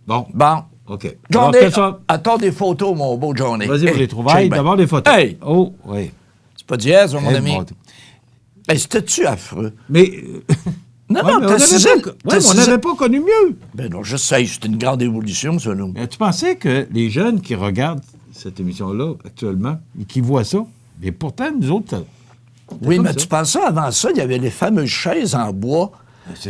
Bon. OK. Johnny, attends des photos, mon beau Johnny. Vas-y, pour les trouvailles. D'abord, des photos. Hey! Oh, oui. C'est pas dièse, mon ami. Ben, c'était-tu affreux? Mais... Non, on n'avait pas connu mieux. Ben non, je sais, c'est une grande évolution, ça, là. Mais tu pensais que les jeunes qui regardent cette émission-là actuellement et qui voient ça, mais pourtant, nous autres... Oui, mais tu pensais, avant ça, il y avait les fameuses chaises en bois.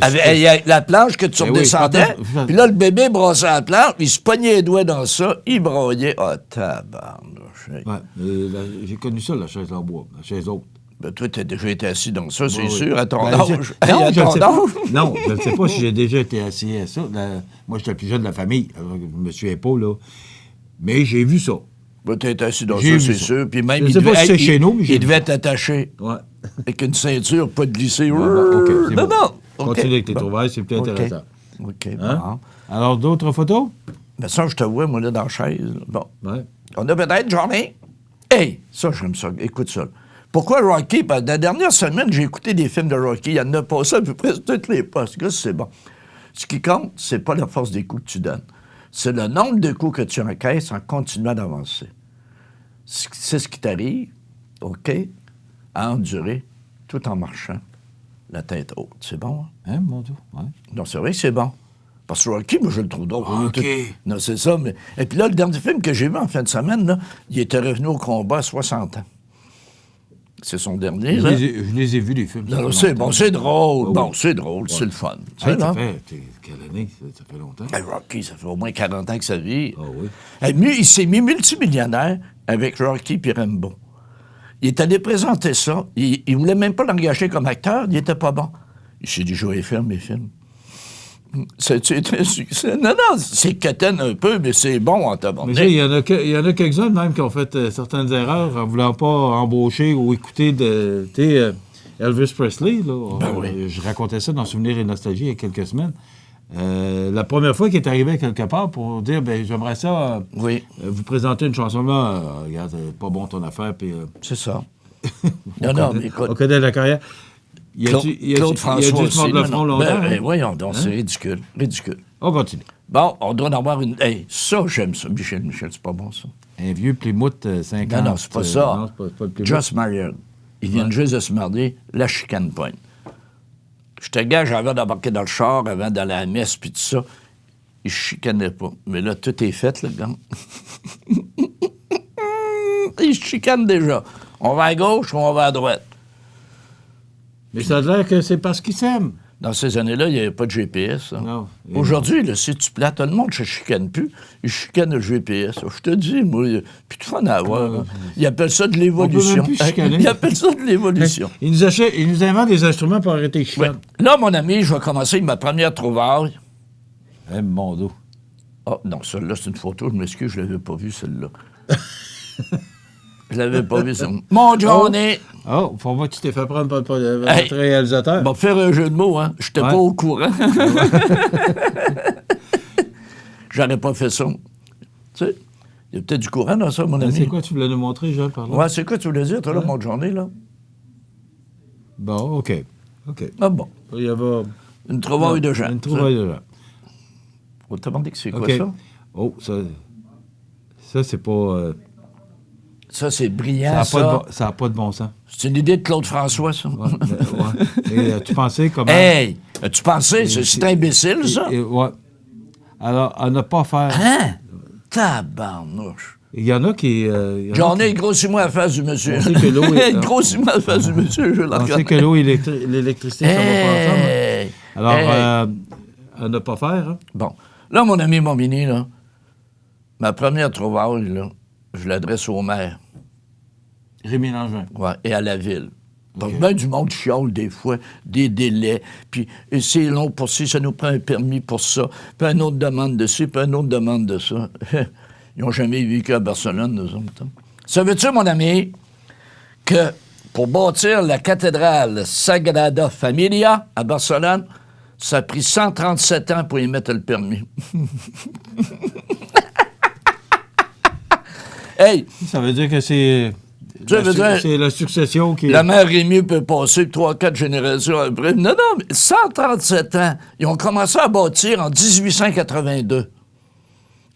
Avec la planche que tu redescendais. Puis là, le bébé brossait la planche, il se pognait les doigts dans ça, il broyait. Ah, tabarnouche. Ouais, j'ai connu ça, la chaise en bois, la chaise haute. Ben, toi, tu as déjà été assis dans ça, c'est sûr, à ton âge. Non, je ne sais pas si j'ai déjà été assis à ça. Moi, j'étais le plus jeune de la famille. Alors, je me souviens pas, là. Mais j'ai vu ça. Ben, tu es assis dans ça, c'est sûr. Puis même, il devait être attaché. Ouais. Avec une ceinture, pas de glissé. OK, non. Continue avec tes trouvailles, c'est plus intéressant. OK, bon. Alors, d'autres photos? Ben ça, je te vois, moi, là, dans la chaise. Bon. Ouais. On a peut-être, Johnny? Hey, ça, j'aime ça. Écoute ça. Pourquoi Rocky? Parce que la dernière semaine, j'ai écouté des films de Rocky. Il y en a passé à peu près toutes les postes. C'est bon. Ce qui compte, c'est pas la force des coups que tu donnes. C'est le nombre de coups que tu encaisses en continuant d'avancer. C'est ce qui t'arrive, OK, à endurer tout en marchant la tête haute. C'est bon, hein? Mon Dieu, ouais. Non, c'est vrai que c'est bon. Parce que Rocky, moi, je le trouve drôle. OK. Non, c'est ça. Mais... Et puis là, le dernier film que j'ai vu en fin de semaine, là, il était revenu au combat à 60 ans. C'est son dernier, là. Je les ai vus, les films. Non, c'est bon, c'est drôle. Bon, c'est drôle, c'est le fun. Tu sais, là? Ça fait quelle année? Ça fait longtemps. Rocky, ça fait au moins 40 ans que ça vit. Ah oui. Il s'est mis multimillionnaire avec Rocky et Rambo. Il est allé présenter ça. Il voulait même pas l'engager comme acteur. Il était pas bon. Il s'est dit, je vais faire mes films. C'est un succès. Non, c'est quétaine un peu, mais c'est bon en tabarnak. Mais il y en a quelques-uns même qui ont fait certaines erreurs en voulant pas embaucher ou écouter Elvis Presley. Là. Ben oui. Je racontais ça dans Souvenirs et Nostalgie il y a quelques semaines. La première fois qu'il est arrivé quelque part pour dire j'aimerais ça vous présenter une chanson là, regarde, pas bon ton affaire, puis c'est ça. Mais écoute, on connaît la carrière. Claude François aussi. Le front longtemps, voyons donc, c'est ridicule. On continue. Bon, on doit en avoir une... Hey, ça, j'aime ça. Michel, c'est pas bon, ça. Un vieux Plymouth 50. Non, c'est pas ça. Non, c'est pas le Plymouth. Just Married. Ils viennent juste de se marier. La chicane pointe. Je te gage, avant d'embarquer dans le char, avant d'aller à la messe, puis tout ça, ils chicanaient pas. Mais là, tout est fait, là, gars. Ils chicanent déjà. On va à gauche ou on va à droite. Mais ça a l'air que c'est parce qu'ils s'aiment. Dans ces années-là, il n'y avait pas de GPS. Hein. Non. Aujourd'hui, là, si tu plates, tout le monde ne chicane plus. Ils chicanent le GPS. Je te dis, moi, il n'y a plus de fun à avoir. Ils appellent ça de l'évolution. Ils appellent ça de l'évolution. Ils nous inventent des instruments pour arrêter les chicanes. Ouais. Là, mon ami, je vais commencer ma première trouvaille. Mon dos. Ah, non, celle-là, c'est une photo. Je m'excuse, je ne l'avais pas vue, celle-là. Je l'avais pas vu, ça. Mon Johnny! Oh, faut voir que tu t'es fait prendre par notre réalisateur. Bon, faire un jeu de mots, hein. J'étais pas au courant. J'aurais pas fait ça. Tu sais, il y a peut-être du courant dans ça, mon ami. C'est quoi, tu voulais nous montrer, Jean, par là? Ouais, c'est quoi tu voulais dire, toi, là, mon Johnny, là? Bon, OK. Ah bon. Il y avait... Une trouvaille de gens. Une trouvaille de gens. On t'a demandé que c'est quoi, ça? Oh, ça c'est pas... Ça, c'est brillant, ça. Ça n'a pas de bon sens. C'est une idée de Claude François, ça. Ouais. Et tu pensais comment... Hey! Tu pensais? C'est imbécile, ça? Ouais. Alors, à ne pas faire... Hein? Tabarnouche. Il y en a qui... J'en ai grossis-moi la face du monsieur. On sait que l'eau est... Grossis-moi la face du monsieur, je la On sait que l'eau et l'électricité, ça va pas ensemble. Alors, à ne pas faire. Hein? Bon. Là, mon ami Montmini, là, ma première trouvaille, là, je l'adresse au maire. Rémi Langevin. Oui, et à la ville. Donc, bien du monde chiale des fois, des délais, puis c'est long pour ci, ça nous prend un permis pour ça, puis une autre demande de ci, puis une autre demande de ça. Ils n'ont jamais vécu à Barcelone, nous autres. Ça veut-tu, mon ami, que pour bâtir la cathédrale Sagrada Familia à Barcelone, ça a pris 137 ans pour y mettre le permis. Hey! Ça veut dire que c'est... C'est la succession qui... La mère Rémy peut passer 3-4 générations après. Non, mais 137 ans. Ils ont commencé à bâtir en 1882.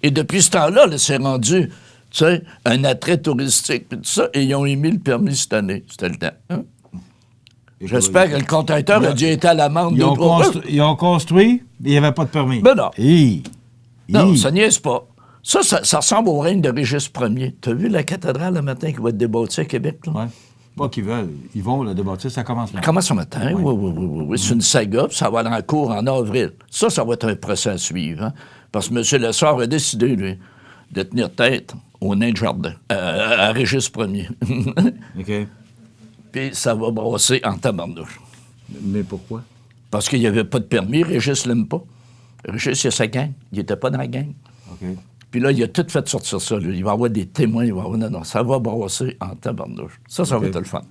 Et depuis ce temps-là, là, c'est rendu, tu sais, un attrait touristique, puis tout ça, et ils ont émis le permis cette année. C'était le temps. Hein? J'espère que le contracteur a dû être à l'amende. Ils ont construit, mais il n'y avait pas de permis. Ben non. Non, ça niaise pas. Ça ressemble au règne de Régis Ier. Tu as vu la cathédrale le matin qui va être débâtie à Québec? Oui. Pas qu'ils veulent. Ils vont la débâtir, ça commence maintenant. Ça commence ce matin, oui. C'est une saga, puis ça va aller en cours en avril. Ça va être un procès à suivre. Hein? Parce que M. Lessard a décidé, lui, de tenir tête au nain de jardin, à Régis Ier. OK. Puis ça va brasser en tabarnouche. Mais pourquoi? Parce qu'il n'y avait pas de permis. Régis l'aime pas. Régis, il a sa gang. Il n'était pas dans la gang. OK. Puis là, il a tout fait sortir ça. Là. Il va y avoir des témoins. Il va y avoir... Non, ça va brasser en tabarnouche. Ça va être le fun.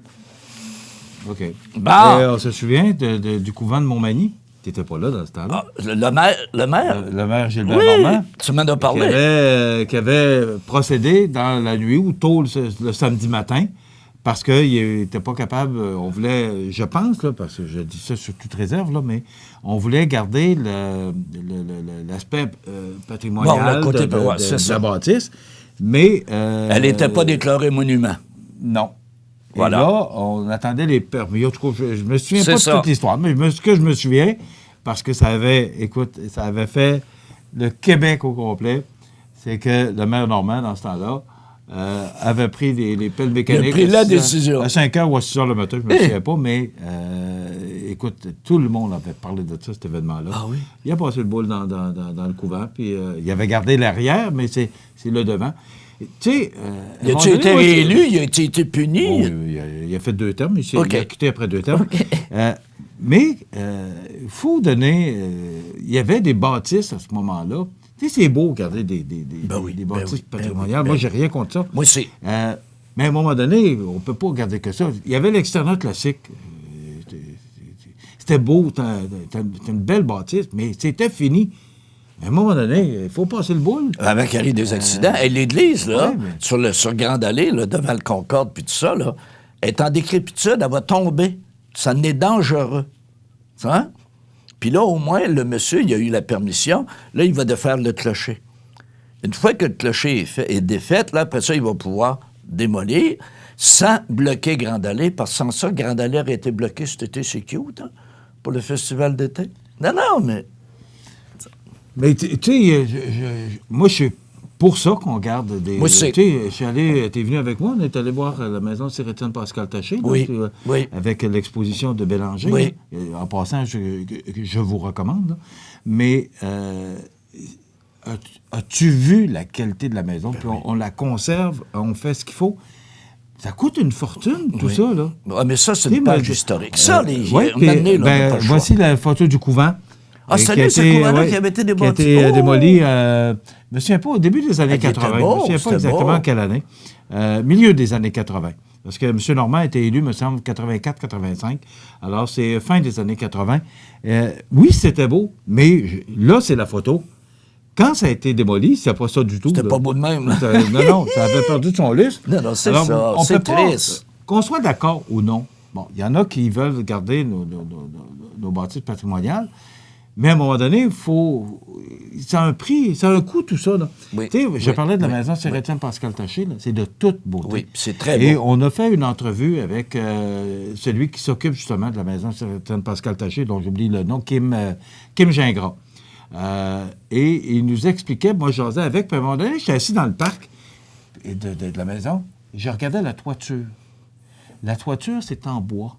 OK. Bon. On se souvient du couvent de Montmagny. Tu n'étais pas là dans ce temps-là. Ah, le maire? Le maire Gilbert Normand. Tu m'en as parlé. Qui avait procédé dans la nuit ou tôt le samedi matin parce qu'il n'était pas capable, on voulait, je pense, là, parce que je dis ça sur toute réserve, là, mais on voulait garder l'aspect patrimonial de la bâtisse, mais... Elle n'était pas déclarée monument. Non. Voilà. Et là, on attendait les permis. En tout cas, je me souviens pas de toute l'histoire, mais ce que je me souviens, parce que ça avait fait le Québec au complet, c'est que le maire Normand, dans ce temps-là, avait pris les pelles mécaniques. Il a pris la décision. À 5 heures ou à 6 heures le matin, je ne me souviens pas, mais écoute, tout le monde avait parlé de ça, cet événement-là. Ah oui? Il a passé le boule dans le couvent, puis il avait gardé l'arrière, mais c'est le devant. Tu sais, il a-tu été réélu? Il a été puni? Bon, il a fait 2 termes. Il a quitté après 2 termes. Okay. Mais il faut donner... il y avait des bâtisses à ce moment-là. Tu sais, c'est beau regarder des bâtisses patrimoniales. Moi, j'ai rien contre ça. Moi aussi. Mais à un moment donné, on ne peut pas regarder que ça. Il y avait l'externat classique. C'était beau. C'était une belle bâtisse, mais c'était fini. À un moment donné, il faut passer le boule. Avant qu'il arrive des accidents. Et l'église, là, sur Grande Allée, là, devant le Concorde, puis tout ça, là, est en décrépitude, elle va tomber. Ça n'est dangereux. Hein? Puis là, au moins, le monsieur, il a eu la permission. Là, il va défaire le clocher. Une fois que le clocher est défait, là, après ça, il va pouvoir démolir sans bloquer Grande Allée, parce que sans ça, Grande Allée aurait été bloquée cet été. C'est cute, hein? Pour le festival d'été. Non, mais... Mais tu sais, moi, je suis pour ça qu'on garde des... Moi, c'est... Tu sais, t'es venu avec moi, on est allé voir la maison de Sir-Étienne Pascal Taché, oui, oui. Avec l'exposition de Bélanger. Oui. En passant, je vous recommande. Là. Mais as-tu vu la qualité de la maison? Puis on la conserve, on fait ce qu'il faut. Ça coûte une fortune, tout ça, là. Ah, mais ça, c'est une page historique. Ça, voici la photo du couvent. Ah, salut, ce couvent-là qui avait été démoli. Qui a été démoli, je ne me souviens pas, au début des années 80. Je ne me souviens pas exactement quelle année. Milieu des années 80. Parce que M. Normand a été élu, me semble, 84-85. Alors, c'est fin des années 80. Oui, c'était beau, mais là, c'est la photo. Quand ça a été démoli, c'est pas ça du tout. C'était pas beau de même. Non, ça avait perdu de son lustre. Non, c'est ça. C'est triste. Qu'on soit d'accord ou non, bon, il y en a qui veulent garder nos bâtisses patrimoniales. Mais à un moment donné, ça a un prix, ça a un coût, tout ça. Là. Oui, je parlais de la maison Sir-Étienne Pascal Taché, là, c'est de toute beauté. Oui, c'est très beau. Et on a fait une entrevue avec celui qui s'occupe justement de la maison Sir-Étienne Pascal Taché, dont j'oublie le nom, Kim Gingras. Et il nous expliquait, moi je jasais avec, puis à un moment donné, j'étais assis dans le parc de la maison, et je regardais la toiture. La toiture, c'est en bois.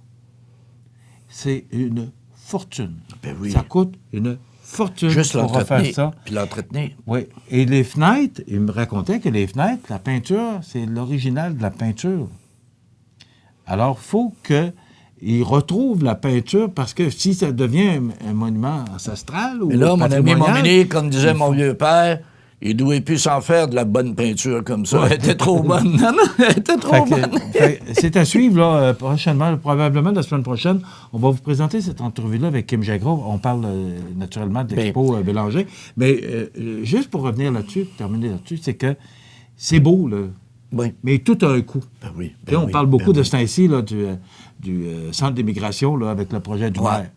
C'est une fortune. Ben oui. Ça coûte une fortune juste pour refaire ça. Puis l'entretenir. Oui. Et les fenêtres, il me racontait que les fenêtres, la peinture, c'est l'original de la peinture. Alors, il faut qu'il retrouve la peinture, parce que si ça devient un monument ancestral ou mais là, mon ami Montmini, comme disait mon vieux père, il ne devait plus s'en faire de la bonne peinture comme ça. Elle était trop bonne. Non, elle était trop bonne. C'est à suivre, là, prochainement, probablement la semaine prochaine. On va vous présenter cette entrevue-là avec Kim Gingras. On parle naturellement de l'Expo Bélanger. Mais juste pour revenir là-dessus, terminer là-dessus, c'est que c'est beau, là. Oui. Mais tout a un coût. Ben oui. On parle beaucoup de ce temps-ci, là, du centre d'immigration, là, avec le projet du maire.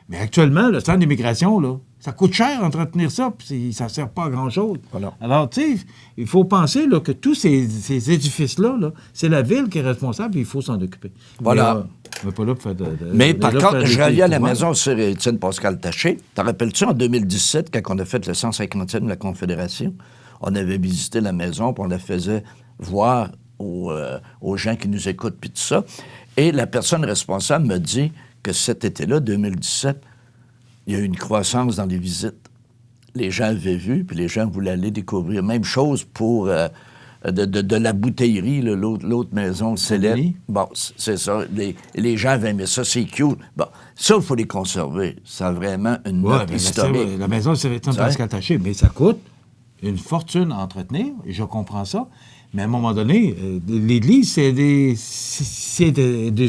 Mais actuellement, le centre d'immigration, là, ça coûte cher d'entretenir ça, puis ça ne sert pas à grand-chose. Voilà. Alors, tu sais, il faut penser là, que tous ces édifices-là, c'est la ville qui est responsable et il faut s'en occuper. Voilà. On n'est pas là pour faire mais par contre, je reviens à la maison sur Étienne Pascal Taché. T'en rappelles-tu, en 2017, quand on a fait le 150e de la Confédération, on avait visité la maison, puis on la faisait voir aux gens qui nous écoutent, puis tout ça. Et la personne responsable me dit que cet été-là, 2017, il y a eu une croissance dans les visites. Les gens avaient vu, puis les gens voulaient aller découvrir. Même chose pour de la bouteillerie, là, l'autre maison célèbre. Bon, c'est ça. Les gens avaient aimé ça, c'est cute. Bon, ça, il faut les conserver. Ça a vraiment une note historique. La maison, c'est Pascal Taché, mais ça coûte une fortune à entretenir, et je comprends ça. Mais à un moment donné, l'église, c'est des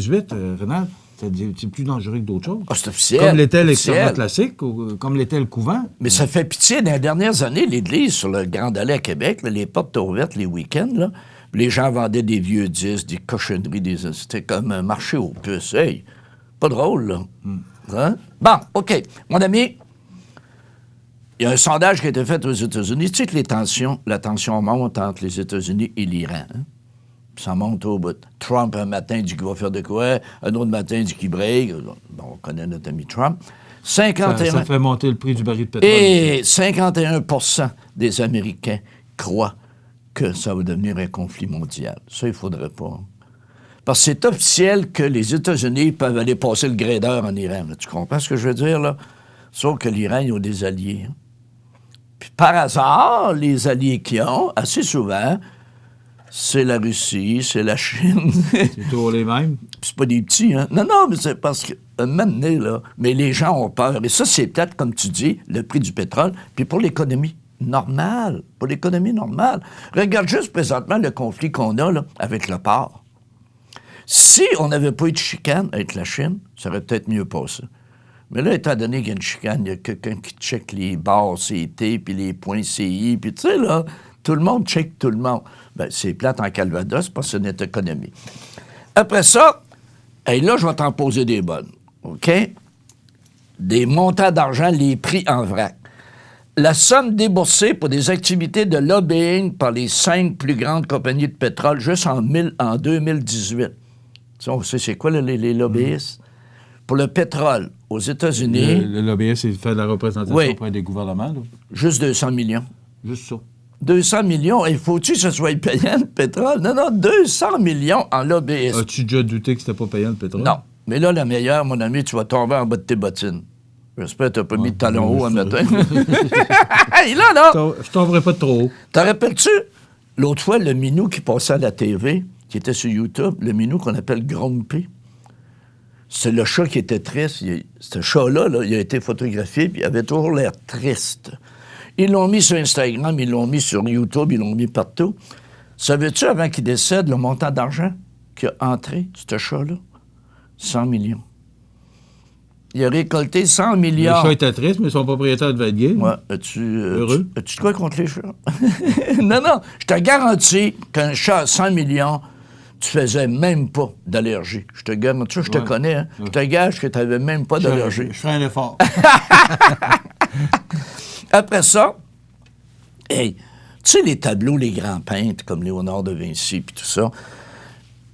huîtres, Renal. C'est plus dangereux que d'autres choses. Ah, c'est officiel. Comme l'était l'externat classique, ou comme l'était le couvent. Mais ça fait pitié. Dans les dernières années, l'église, sur le Grand Allée à Québec, là, les portes étaient ouvertes les week-ends. Là, les gens vendaient des vieux disques, des cochonneries. C'était comme un marché aux puces. Hey, pas drôle, là. Hein? Bon, OK. Mon ami, il y a un sondage qui a été fait aux États-Unis. Tu sais que la tension monte entre les États-Unis et l'Iran. Hein? Ça monte au bout. Trump, un matin, dit qu'il va faire de quoi. Un autre matin, dit qu'il break. Bon, on connaît notre ami Trump. 51... Ça fait monter le prix du baril de pétrole. Et 51% des Américains croient que ça va devenir un conflit mondial. Ça, il ne faudrait pas. Hein. Parce que c'est officiel que les États-Unis peuvent aller passer le grader en Iran. Là. Tu comprends ce que je veux dire, là? Sauf que l'Iran, ils ont des alliés. Hein. Puis par hasard, les alliés qu'ils ont, assez souvent, c'est la Russie, c'est la Chine. C'est toujours les mêmes. Puis c'est pas des petits, hein? Non, mais c'est parce que, maintenant, là, mais les gens ont peur. Et ça, c'est peut-être, comme tu dis, le prix du pétrole. Puis pour l'économie normale, regarde juste présentement le conflit qu'on a, là, avec le port. Si on n'avait pas eu de chicane avec la Chine, ça aurait peut-être mieux passé. Mais là, étant donné qu'il y a une chicane, il y a quelqu'un qui check les barres CT, puis les points CI, puis tu sais, là, tout le monde check tout le monde. Bien, c'est plate en Calvados parce que c'est notre économie. Après ça, hey, là, je vais t'en poser des bonnes, OK? Des montants d'argent, les prix en vrac. La somme déboursée pour des activités de lobbying par les 5 plus grandes compagnies de pétrole juste en 2018. Ça, on sait c'est quoi les lobbyistes? Pour le pétrole aux États-Unis... Le lobbyiste, il fait de la représentation auprès des gouvernements. Là. Juste 200 millions. Juste ça. 200 millions. Il faut-tu que ce soit payant, le pétrole? Non, 200 millions en lobbyistes. As-tu déjà douté que c'était pas payant, le pétrole? Non. Mais là, la meilleure, mon ami, tu vas tomber en bas de tes bottines. J'espère que tu n'as pas mis de talons hauts un matin. là! Je tomberai pas de trop haut. T'en rappelles-tu? L'autre fois, le minou qui passait à la TV, qui était sur YouTube, le minou qu'on appelle Grumpy, c'est le chat qui était triste. Ce chat-là, là, il a été photographié, puis il avait toujours l'air triste. Ils l'ont mis sur Instagram, ils l'ont mis sur YouTube, ils l'ont mis partout. Savais-tu, avant qu'il décède, le montant d'argent qu'il a entré, ce chat-là? 100 millions. Il a récolté 100 milliards. Le chat était triste, mais son propriétaire devait être gay. Ouais. Heureux? As-tu de quoi contre les chats? Non, je te garantis qu'un chat à 100 millions, tu faisais même pas d'allergie. Je te garantis, je te connais, hein? Je te gage que tu n'avais même pas d'allergie. Je ferai un effort. Après ça, hey, tu sais, les tableaux, les grands peintres comme Léonard de Vinci puis tout ça,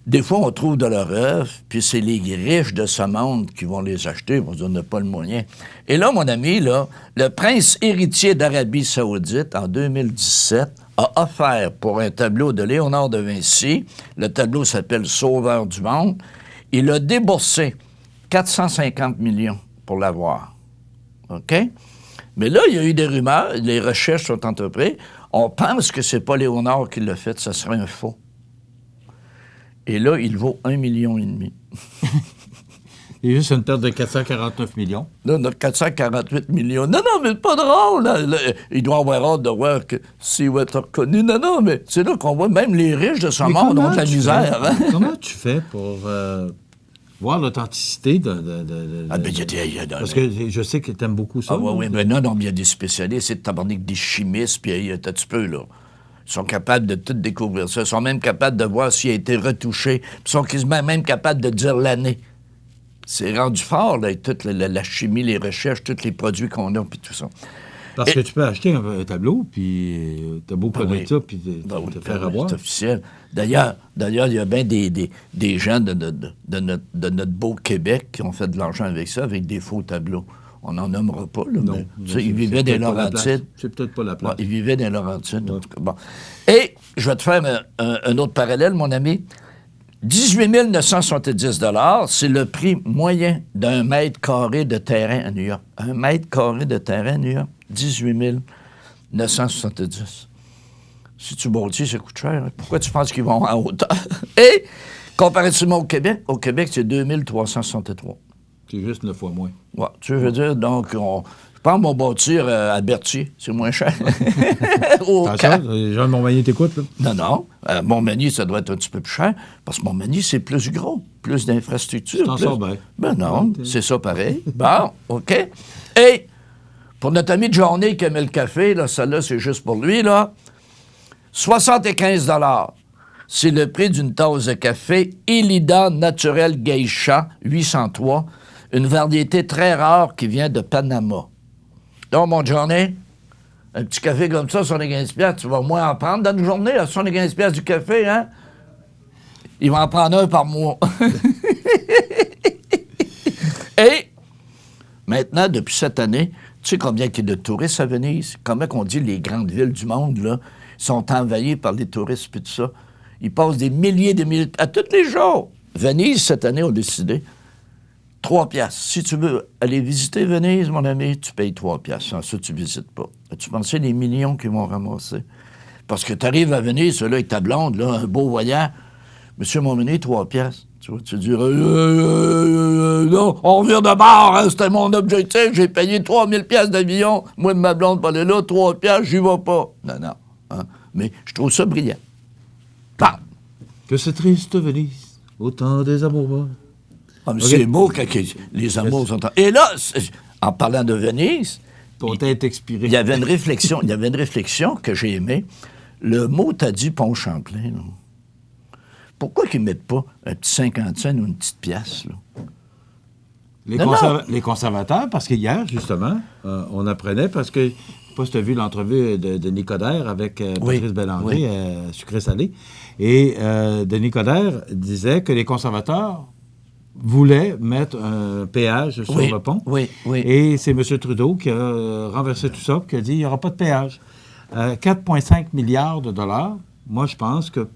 des fois, on trouve de leur œuvre, puis c'est les riches de ce monde qui vont les acheter, parce qu'on n'a pas le moyen. Et là, mon ami, là, le prince héritier d'Arabie Saoudite, en 2017, a offert pour un tableau de Léonard de Vinci, le tableau s'appelle « Sauveur du monde », il a déboursé 450 millions pour l'avoir. OK? Mais là, il y a eu des rumeurs, les recherches sont entreprises, on pense que c'est pas Léonard qui l'a fait, ça serait un faux. Et là, il vaut 1,5 million. Il y a juste une perte de 449 millions. Là, on a 448 millions. Non, mais c'est pas drôle. Là. Il doit avoir hâte de voir que s'il va être reconnu. Non, mais c'est là qu'on voit même les riches de ce monde ont de la misère. Hein? Comment tu fais pour voir l'authenticité de... Parce que je sais que tu aimes beaucoup ça. Ah oui, mais non, mais il y a des spécialistes, c'est de tabarnak des chimistes, puis un petit peu, là. Ils sont capables de tout découvrir ça. Ils sont même capables de voir s'il a été retouché. Ils sont quasiment même capables de dire l'année. C'est rendu fort, là, toute la chimie, les recherches, tous les produits qu'on a, puis tout ça. Parce que tu peux acheter un tableau, puis t'as beau connaître ça, puis te faire avoir. C'est officiel. D'ailleurs, il y a bien des gens de notre beau Québec qui ont fait de l'argent avec ça, avec des faux tableaux. On n'en nommera pas, là, non, mais ils vivaient dans Laurentides. C'est peut-être pas la place. Ouais, ils vivaient dans Laurentides, en tout cas. Bon. Et je vais te faire un autre parallèle, mon ami. 18 970 $, c'est le prix moyen d'un mètre carré de terrain à New York. Un mètre carré de terrain à New York, 18 970. Si tu bâtis, ça coûte cher. Hein? Pourquoi tu penses qu'ils vont en hauteur? Et, comparativement au Québec, c'est 2 363. C'est juste 9 fois moins. Ouais, tu veux dire, donc, je pense qu'on va bâtir à Berthier, c'est moins cher. Les gens de Montmagny t'écoutent, là? Non. Montmagny, ça doit être un petit peu plus cher, parce que Montmagny, c'est plus gros, plus d'infrastructures. Tu t'en sors bien. Ben non, c'est ça pareil. Bon, OK. Et, pour notre ami de journée qui aimait le café, là, celle-là, c'est juste pour lui, là, 75 $. C'est le prix d'une tasse de café Elida Naturel Geisha 803, une variété très rare qui vient de Panama. Donc, mon journée, un petit café comme ça, 75 $, tu vas au moins en prendre dans une journée, à 75 $ du café, hein? Il va en prendre un par mois. Et, maintenant, depuis cette année, tu sais combien il y a de touristes à Venise? Comment qu'on dit les grandes villes du monde, là? sont envahis par les touristes et tout ça. Ils passent des milliers à tous les jours. Venise, cette année, ont décidé 3 piastres. Si tu veux aller visiter Venise, mon ami, tu payes 3 piastres. Sans ça, tu ne visites pas. As-tu pensé les millions qu'ils vont ramasser? Parce que tu arrives à Venise, là, avec ta blonde, là, un beau voyant. Monsieur Montmagny, 3 piastres. Tu vois, tu dirais, non, on revient de bord, hein, c'était mon objectif, j'ai payé 3000 piastres d'avion. Moi et ma blonde, pour aller là, 3 piastres, j'y vais pas. Non. Hein? Mais je trouve ça brillant. Bam! Que c'est triste, Venise, au temps des amours. Ah, mais c'est beau quand les amours sont... Et là, en parlant de Venise... Ton tête expirée. Il y avait une réflexion que j'ai aimée. Le mot t'as dit Pont Champlain, là. Pourquoi qu'ils ne mettent pas un petit 50 cents ou une petite pièce, là? Les conservateurs, parce qu'hier, justement, on apprenait, parce que, je ne sais pas si tu as vu l'entrevue de Nicodère avec Patrice Bélanger, Sucré-Salé, et Denis Coderre disait que les conservateurs voulaient mettre un péage sur le pont. Oui. Et c'est M. Trudeau qui a renversé tout ça, qui a dit qu'il n'y aura pas de péage. 4,5 milliards de dollars. Moi, je pense que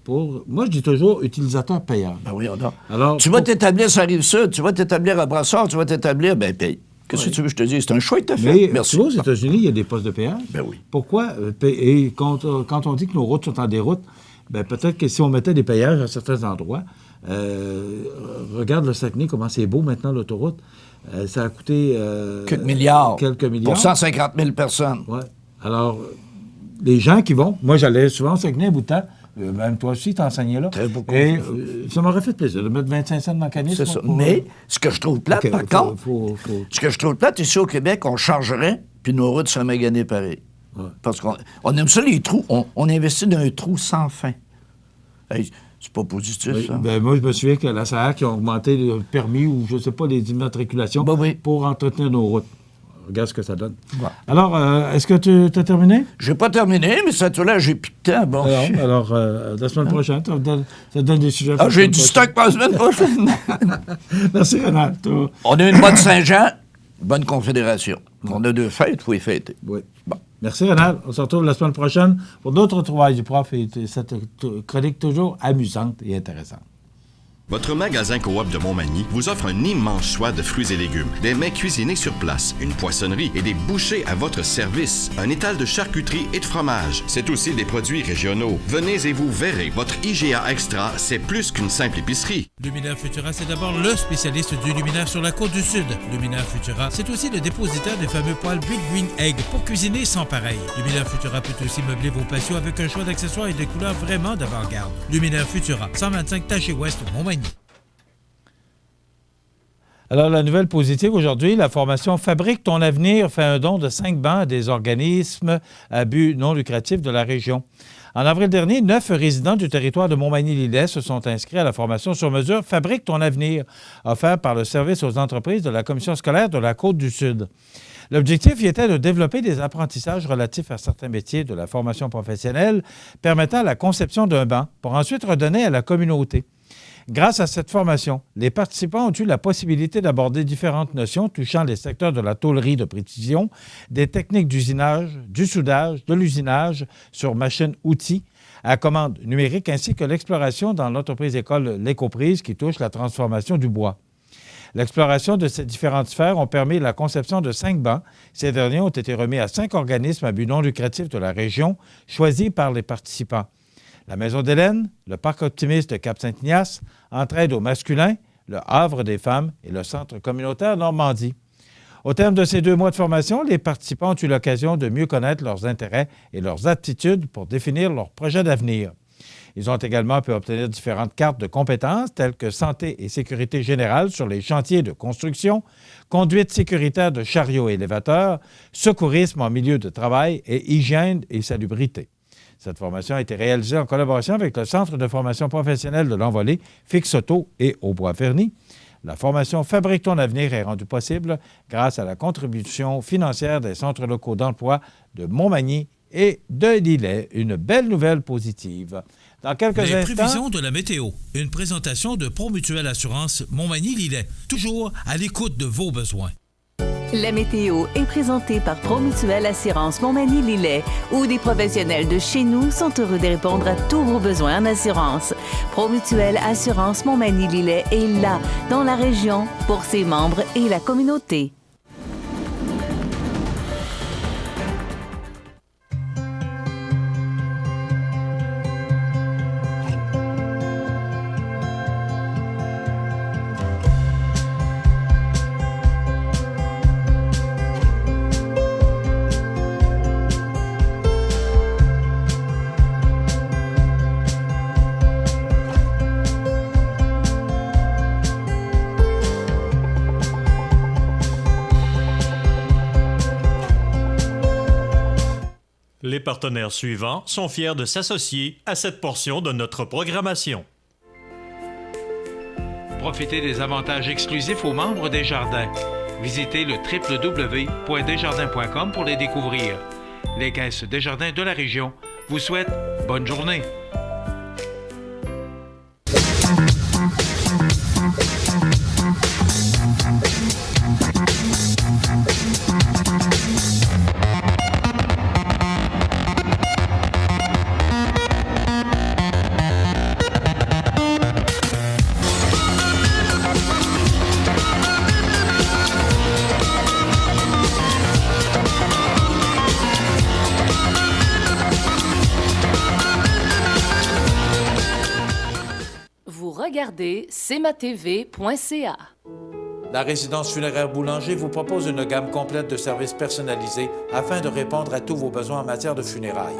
moi, je dis toujours utilisateur payeur. Ben oui, on a. Alors, tu vas t'établir sur la Rive-Sud, tu vas t'établir à Brassard, tu vas t'établir, ben paye. Qu'est-ce que tu veux que je te dise? C'est un choix que tu as fait. Mais, merci. Tu vois, aux États-Unis, il y a des postes de péage. Ben oui. Pourquoi? Et quand on dit que nos routes sont en déroute, ben peut-être que si on mettait des péages à certains endroits, regarde le Saguenay, comment c'est beau maintenant, l'autoroute. Ça a coûté... quelques milliards. Pour 150 000 personnes. Oui. Alors, les gens qui vont... Moi, j'allais souvent au Saguenay un bout de temps. Même toi aussi, t'enseignais là. Très beaucoup. Et ça m'aurait fait plaisir de mettre 25 cents dans le canis. C'est ça. Mais ce que je trouve plate, par contre, ce que je trouve plate, ici au Québec, on chargerait, puis nos routes seraient maganées pareil. Ouais. Parce qu'on aime ça, les trous. On investit dans un trou sans fin. Hey, c'est pas positif, ça. Ben, moi, je me souviens que la SAC qui a augmenté le permis ou, je ne sais pas, les immatriculations pour entretenir nos routes. Regarde ce que ça donne. Ouais. Alors, est-ce que tu as terminé? Je n'ai pas terminé, mais cette fois-là, j'ai plus de temps. Bon. Alors la semaine prochaine, ça donne des sujets. J'ai du stock pour la semaine prochaine. Merci, Renal. On a une bonne Saint-Jean, bonne Confédération. On a 2 fêtes, il faut les fêter. Oui. Bon. Merci, Renal. On se retrouve la semaine prochaine pour d'autres trouvailles du prof et cette chronique toujours amusante et intéressante. Votre magasin Coop de Montmagny vous offre un immense choix de fruits et légumes, des mets cuisinés sur place, une poissonnerie et des bouchers à votre service, un étal de charcuterie et de fromage. C'est aussi des produits régionaux. Venez et vous verrez, votre IGA Extra, c'est plus qu'une simple épicerie. Luminaire Futura, c'est d'abord le spécialiste du luminaire sur la côte du Sud. Luminaire Futura, c'est aussi le dépositaire des fameux poêles Big Green Egg pour cuisiner sans pareil. Luminaire Futura peut aussi meubler vos patios avec un choix d'accessoires et de couleurs vraiment d'avant-garde. Luminaire Futura, 125 Taché Ouest, Montmagny. Alors, la nouvelle positive aujourd'hui, la formation Fabrique ton avenir fait un don de 5 bancs à des organismes à but non lucratif de la région. En avril dernier, 9 résidents du territoire de Montmagny-Lillet se sont inscrits à la formation sur mesure Fabrique ton avenir, offerte par le service aux entreprises de la Commission scolaire de la Côte-du-Sud. L'objectif y était de développer des apprentissages relatifs à certains métiers de la formation professionnelle permettant la conception d'un banc pour ensuite redonner à la communauté. Grâce à cette formation, les participants ont eu la possibilité d'aborder différentes notions touchant les secteurs de la tôlerie de précision, des techniques d'usinage, du soudage, de l'usinage sur machines-outils, à commande numérique, ainsi que l'exploration dans l'entreprise-école L'Écoprise qui touche la transformation du bois. L'exploration de ces différentes sphères ont permis la conception de 5 bancs. Ces derniers ont été remis à 5 organismes à but non lucratif de la région, choisis par les participants. La Maison d'Hélène, le Parc optimiste de Cap-Saint-Ignace, Entraide au masculin, le Havre des femmes et le Centre communautaire Normandie. Au terme de ces 2 mois de formation, les participants ont eu l'occasion de mieux connaître leurs intérêts et leurs aptitudes pour définir leurs projets d'avenir. Ils ont également pu obtenir différentes cartes de compétences telles que santé et sécurité générale sur les chantiers de construction, conduite sécuritaire de chariots et élévateurs, secourisme en milieu de travail et hygiène et salubrité. Cette formation a été réalisée en collaboration avec le Centre de formation professionnelle de l'Envolée, Fix-Auto et Au Bois-Ferny. La formation Fabrique ton avenir est rendue possible grâce à la contribution financière des centres locaux d'emploi de Montmagny et de Lillet. Une belle nouvelle positive. Dans quelques instants... Les prévisions de la météo. Une présentation de Promutuelle Assurance Montmagny-Lillet. Toujours à l'écoute de vos besoins. La météo est présentée par Promutuelle Assurance Montmagny-Lillet, où des professionnels de chez nous sont heureux de répondre à tous vos besoins en assurance. Promutuelle Assurance Montmagny-Lillet est là, dans la région, pour ses membres et la communauté. Les partenaires suivants sont fiers de s'associer à cette portion de notre programmation. Profitez des avantages exclusifs aux membres des Jardins. Visitez le www.desjardins.com pour les découvrir. Les caisses Desjardins de la région vous souhaitent bonne journée. Regardez cmatv.ca. La résidence funéraire Boulanger vous propose une gamme complète de services personnalisés afin de répondre à tous vos besoins en matière de funérailles.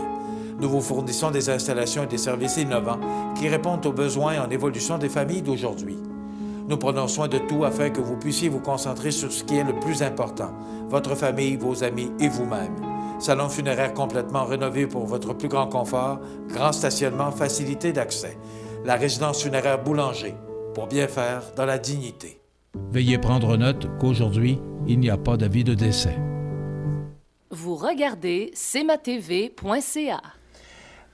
Nous vous fournissons des installations et des services innovants qui répondent aux besoins en évolution des familles d'aujourd'hui. Nous prenons soin de tout afin que vous puissiez vous concentrer sur ce qui est le plus important, votre famille, vos amis et vous-même. Salon funéraire complètement rénové pour votre plus grand confort, grand stationnement, facilité d'accès. La résidence funéraire Boulanger, pour bien faire dans la dignité. Veuillez prendre note qu'aujourd'hui, il n'y a pas d'avis de décès. Vous regardez cmatv.ca.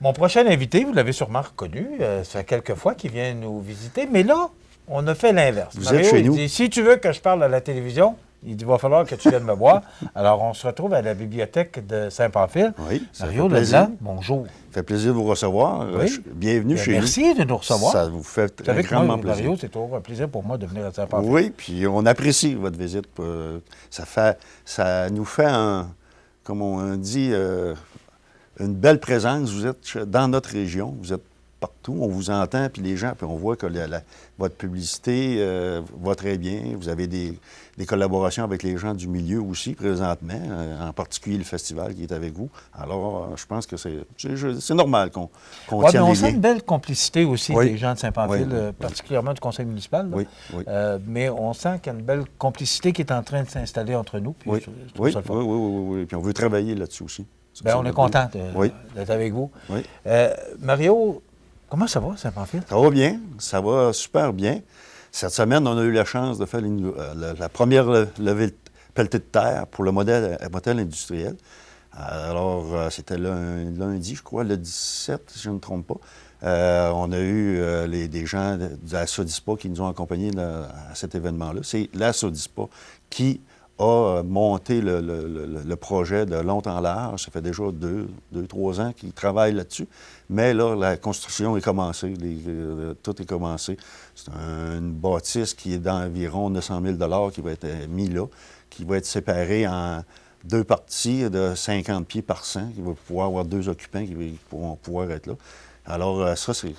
Mon prochain invité, vous l'avez sûrement reconnu, ça fait quelques fois qu'il vient nous visiter, mais là, on a fait l'inverse. Vous êtes chez nous. Dit, si tu veux que je parle à la télévision, il dit, il va falloir que tu viennes me voir. Alors, on se retrouve à la bibliothèque de Saint-Pamphile. Oui, ça Mario fait plaisir. Leblanc, bonjour. Ça fait plaisir de vous recevoir. Oui. Bienvenue chez nous. Merci de nous recevoir. Ça vous fait avec grandement moi, plaisir. Mario, c'est toujours un plaisir pour moi de venir à Saint-Pamphile. Oui, puis on apprécie votre visite. Ça nous fait, comme on dit, une belle présence. Vous êtes dans notre région, vous êtes partout, on vous entend, puis les gens, puis on voit que votre publicité va très bien. Vous avez des collaborations avec les gens du milieu aussi, présentement, en particulier le festival qui est avec vous. Alors, je pense que c'est normal qu'on tienne on les sent liens. une belle complicité aussi Oui. des gens de Saint-Pamphile, Oui. particulièrement du conseil municipal. Là. Oui, oui. Mais on sent qu'il y a une belle complicité qui est en train de s'installer entre nous. Puis Oui, je trouve ça le fun. oui. Puis on veut travailler là-dessus aussi. Bien, on est content Oui. d'être avec vous. Oui. Mario, comment ça va, Saint-Pamphile? Ça va bien, ça va super bien. Cette semaine, on a eu la chance de faire la première levée de pelletée de terre pour le motel industriel. Alors, c'était lundi, je crois, le 17, si je ne me trompe pas. On a eu des gens de la Sodispa qui nous ont accompagnés à cet événement-là. C'est la Sodispa qui a monté le projet de long en large. Ça fait déjà 2-3 ans qu'ils travaillent là-dessus. Mais là, la construction est commencée. Tout est commencé. C'est une bâtisse qui est d'environ 900 000 qui va être mis là, qui va être séparée en 2 parties de 50 pieds par 100, qui va pouvoir avoir 2 occupants qui vont pouvoir être là. Alors, ça, c'est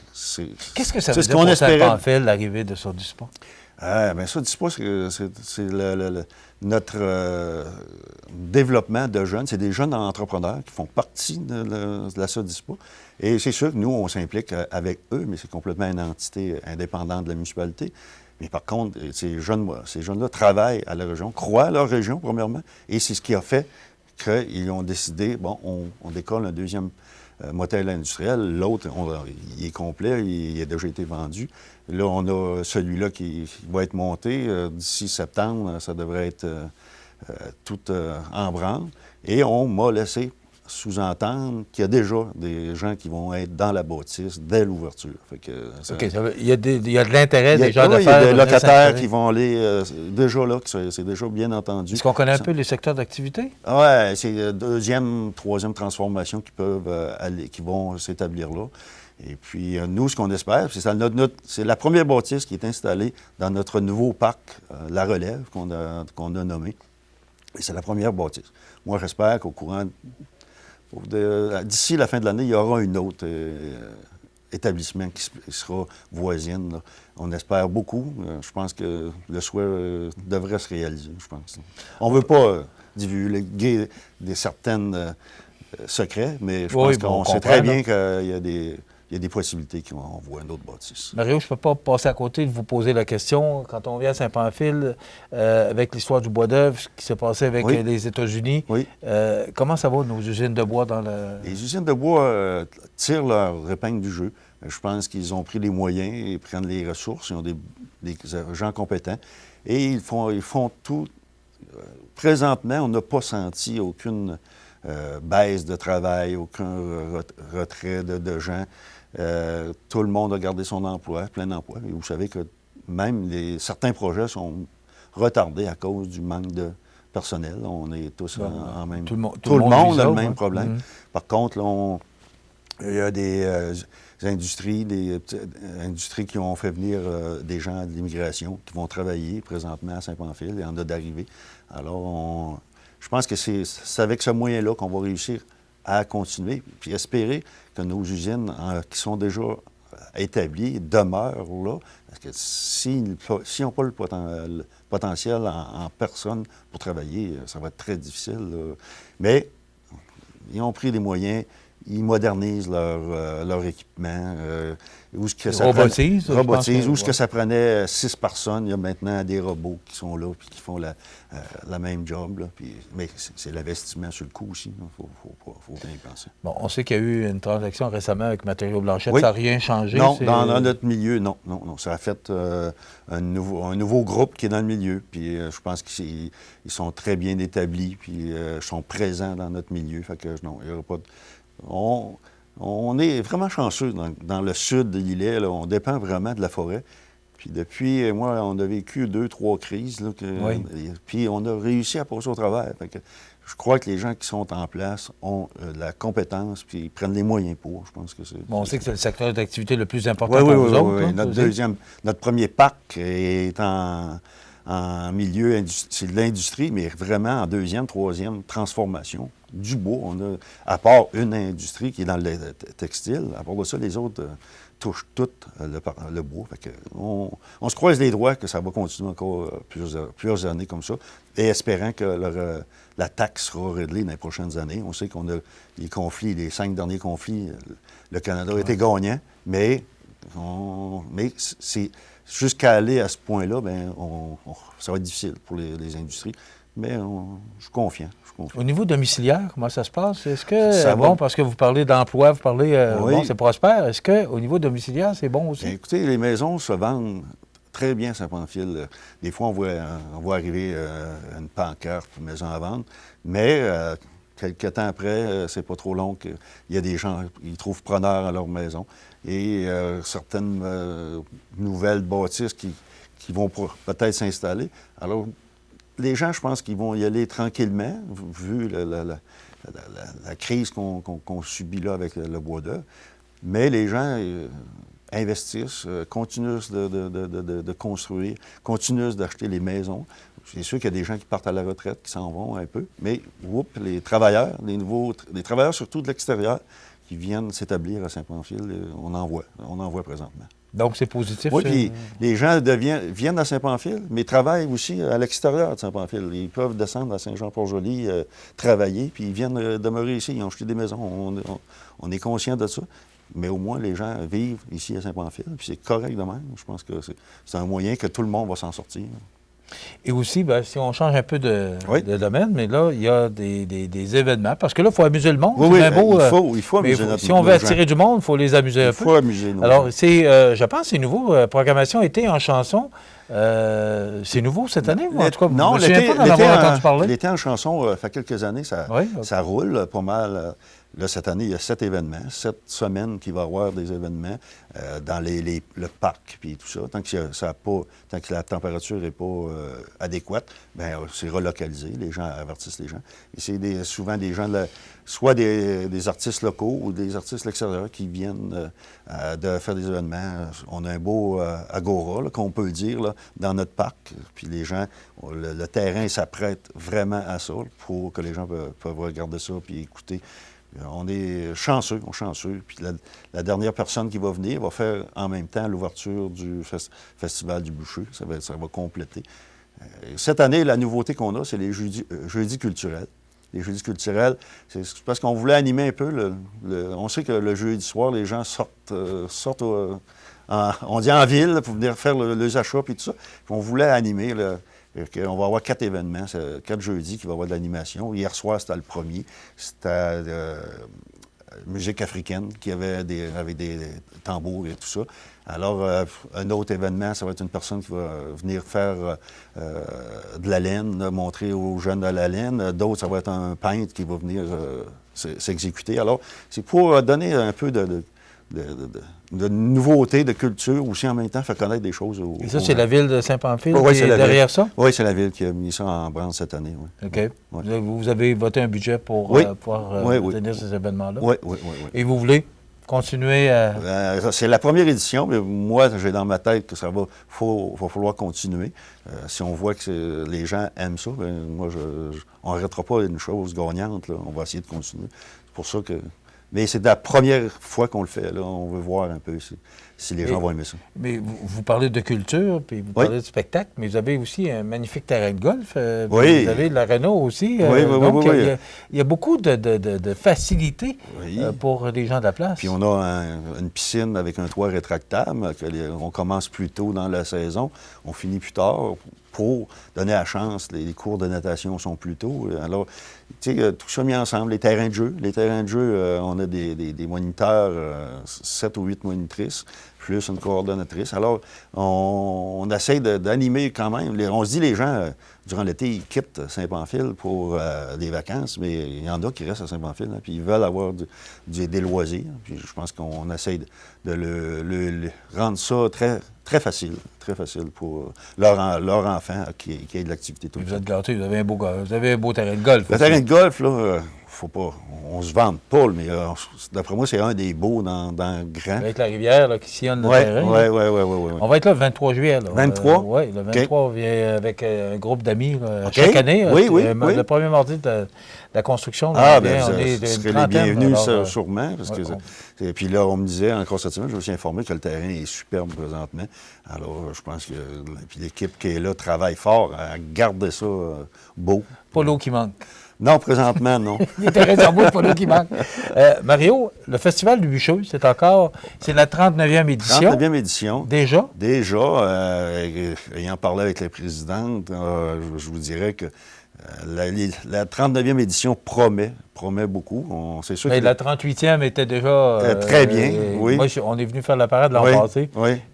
Qu'est-ce que ça veut ce dire qu'on pour espérait. Saint-Pamphile, l'arrivée de Sodispa? Bien, ça, dis pas, c'est notre développement de jeunes. C'est des jeunes entrepreneurs qui font partie de la Sodispa. Et c'est sûr que nous, on s'implique avec eux, mais c'est complètement une entité indépendante de la municipalité. Mais par contre, ces jeunes-là travaillent à la région, croient à leur région, premièrement, et c'est ce qui a fait qu'ils ont décidé, bon, on décolle un deuxième motel industriel. L'autre, il est complet, il a déjà été vendu. Là, on a celui-là qui va être monté. D'ici septembre, ça devrait être tout en branle. Et on m'a laissé sous-entendre qu'il y a déjà des gens qui vont être dans la bâtisse dès l'ouverture. Fait que, OK, il y a de l'intérêt des gens de faire... Il y a des locataires qui vont aller déjà là, c'est déjà bien entendu. Est-ce qu'on connaît un peu les secteurs d'activité? Oui, c'est deuxième, troisième transformation qui vont s'établir là. Et puis, nous, ce qu'on espère, c'est la première bâtisse qui est installée dans notre nouveau parc, La Relève, qu'on a nommé. Et c'est la première bâtisse. Moi, j'espère qu'au courant... D'ici la fin de l'année, il y aura un autre établissement qui sera voisine. Là. On espère beaucoup. Je pense que le souhait devrait se réaliser, je pense. On ne veut pas divulguer certains secrets, mais je pense qu'on sait très bien qu'il y a des possibilités qu'on voit une autre bâtisse. Mario, je ne peux pas passer à côté de vous poser la question. Quand on vient à Saint-Pamphile, avec l'histoire du bois d'œuvre, ce qui s'est passé avec les États-Unis, comment ça va, nos usines de bois dans le... Les usines de bois tirent leur épingle du jeu. Je pense qu'ils ont pris les moyens, ils prennent les ressources, ils ont des gens compétents et ils font tout. Présentement, on n'a pas senti aucune baisse de travail, aucun retrait de gens. Tout le monde a gardé son emploi, plein emploi. Et vous savez que même certains projets sont retardés à cause du manque de personnel. On est tous en même... Tout le monde a le même problème. Par contre, là, il y a des industries qui ont fait venir des gens de l'immigration qui vont travailler présentement à Saint-Pamphile. Il y en a d'arrivés. Alors, je pense que c'est avec ce moyen-là qu'on va réussir à continuer, puis espérer que nos usines qui sont déjà établies demeurent là. Parce que s'ils n'ont pas le potentiel en personne pour travailler, ça va être très difficile. Là. Mais ils ont pris des moyens, ils modernisent leur équipement. Où ce que ça prenait 6 personnes, il y a maintenant des robots qui sont là et qui font la même job. Là, mais c'est l'investissement sur le coup aussi. Il faut bien y penser. Bon, on sait qu'il y a eu une transaction récemment avec Matériaux Blanchette. Ça n'a rien changé? Non, dans notre milieu, non. Ça a fait un nouveau groupe qui est dans le milieu. Puis je pense qu'ils sont très bien établis puis sont présents dans notre milieu. Fait que non, il n'y aura pas de... On est vraiment chanceux dans le sud de l'îlet. On dépend vraiment de la forêt. Puis depuis, moi, on a vécu 2-3 crises. Là, puis on a réussi à passer au travers. Fait que je crois que les gens qui sont en place ont la compétence puis ils prennent les moyens pour. Je pense que c'est... Bon, on sait que c'est le secteur d'activité le plus important pour vous autres. Oui. Notre premier parc est en milieu, c'est de l'industrie, mais vraiment en deuxième, troisième transformation du bois. On a, à part une industrie qui est dans le textile, à part de ça, les autres touchent tout le bois. Fait que on se croise les doigts que ça va continuer encore plusieurs années comme ça, et espérant que la taxe sera réglée dans les prochaines années. On sait qu'on a les conflits, les 5 derniers conflits, le Canada a été gagnant, mais c'est... Jusqu'à aller à ce point-là, ça va être difficile pour les industries, mais je suis confiant. Au niveau domiciliaire, comment ça se passe? Est-ce que, parce que vous parlez d'emploi, vous parlez, c'est prospère, est-ce qu'au niveau domiciliaire, c'est bon aussi? Bien, écoutez, les maisons se vendent très bien à Saint-Pamphile. Des fois, on voit arriver une pancarte, une maison à vendre, mais quelques temps après, c'est pas trop long qu'il y a des gens qui trouvent preneurs à leur maison. Et certaines nouvelles bâtisses qui vont peut-être s'installer. Alors, les gens, je pense qu'ils vont y aller tranquillement, vu la crise qu'on subit là avec le bois d'œuvre. Mais les gens investissent, continuent de construire, continuent d'acheter les maisons. C'est sûr qu'il y a des gens qui partent à la retraite, qui s'en vont un peu, mais les travailleurs, les travailleurs surtout de l'extérieur, qui viennent s'établir à Saint-Pamphile, on en voit présentement. Donc, c'est positif? Oui, puis les gens viennent à Saint-Pamphile, mais travaillent aussi à l'extérieur de Saint-Pamphile. Ils peuvent descendre à Saint-Jean-Port-Joli, travailler, puis ils viennent demeurer ici. Ils ont acheté des maisons. On est conscient de ça. Mais au moins, les gens vivent ici à Saint-Pamphile, puis c'est correct de même. Je pense que c'est un moyen que tout le monde va s'en sortir. Et aussi, ben, si on change un peu de domaine, mais là, il y a des événements. Parce que là, il faut amuser le monde. Oui, c'est bien beau, il faut amuser si on veut attirer du monde, il faut les amuser un peu. Il faut amuser nos Alors, gens. je pense que c'est nouveau. Programmation été en chanson. C'est nouveau cette année? En tout cas, non, je ne me souviens pas d'en avoir entendu parler. L'été en chanson, ça fait quelques années, ça roule pas mal. Là, cette année, il y a 7 événements, 7 semaines qu'il va y avoir des événements dans le parc puis tout ça. Tant que la température n'est pas adéquate, bien, c'est relocalisé. Les gens avertissent les gens. Et c'est souvent des gens, soit des artistes locaux ou des artistes de l'extérieur qui viennent de faire des événements. On a un beau agora, là, qu'on peut dire, là, dans notre parc. Puis les gens, le terrain s'apprête vraiment à ça pour que les gens peuvent regarder ça puis écouter. On est chanceux. Puis la dernière personne qui va venir va faire en même temps l'ouverture du Festival du Bûcher. Ça va compléter. Cette année, la nouveauté qu'on a, c'est les jeudis culturels. Les jeudis culturels, c'est parce qu'on voulait animer un peu. On sait que le jeudi soir, les gens sortent on dit en ville pour venir faire les achats et tout ça. Puis on voulait animer. On va avoir 4 événements, 4 jeudis qui va y avoir de l'animation. Hier soir, c'était le premier. C'était musique africaine qui avait des tambours et tout ça. Alors, un autre événement, ça va être une personne qui va venir faire de la laine, montrer aux jeunes de la laine. D'autres, ça va être un peintre qui va venir s'exécuter. Alors, c'est pour donner un peu de nouveautés, de culture, aussi en même temps, faire connaître des choses aux Et ça, c'est la ville de Saint-Pamphile qui est derrière ça? Oui, c'est la ville qui a mis ça en branle cette année. Oui. OK. Oui. Vous avez voté un budget pour pouvoir tenir ces événements-là? Oui. Et vous voulez continuer à... c'est la première édition, mais moi, j'ai dans ma tête que ça va falloir continuer. Si on voit que les gens aiment ça, bien, moi, on n'arrêtera pas une chose gagnante. Là. On va essayer de continuer. C'est pour ça que... Mais c'est la première fois qu'on le fait. Là. On veut voir un peu si les gens vont aimer ça. Mais vous parlez de culture, puis vous parlez de spectacle, mais vous avez aussi un magnifique terrain de golf. Oui. Vous avez la Renault aussi. Donc, il y a beaucoup de facilités pour les gens de la place. Puis on a une piscine avec un toit rétractable. On commence plus tôt dans la saison. On finit plus tard pour donner la chance. Les cours de natation sont plus tôt. Alors, tu sais, tout ça mis ensemble. Les terrains de jeu. On a des moniteurs, 7 ou 8 monitrices, plus une coordonnatrice. Alors, on essaie d'animer quand même. On se dit, les gens, durant l'été, ils quittent Saint-Pamphile pour des vacances, mais il y en a qui restent à Saint-Pamphile, puis ils veulent avoir des loisirs. Puis je pense qu'on essaie de le rendre ça très facile pour leur enfant qui ait de l'activité tout le temps. Vous êtes gâtés, vous avez un beau terrain de golf. Le terrain de golf, là, faut pas... On se vante pas, mais d'après moi, c'est un des beaux dans le grand. Avec la rivière là, qui sillonne le terrain. Oui. On va être là le 23 juillet. Là. 23? Oui, le 23, on vient avec un groupe d'amis chaque année. Oui. Le premier mardi de la construction. Là, on est serez les bienvenus, sûrement. Parce et puis là, on me disait, encore cette semaine, je me suis informé que le terrain est superbe présentement. Alors, je pense que l'équipe qui est là travaille fort à garder ça beau. Pas l'eau qui manque. Non, présentement, non. Il était raison, c'est pas l'eau qui manque. Mario, le Festival du Bûcher, c'est la 39e édition. 39e édition. Déjà? Déjà. Ayant parlé avec la présidente, je vous dirais que la 39e édition promet beaucoup. C'est sûr que la 38e était déjà... très bien, oui. Moi, on est venu faire la parade l'an passé,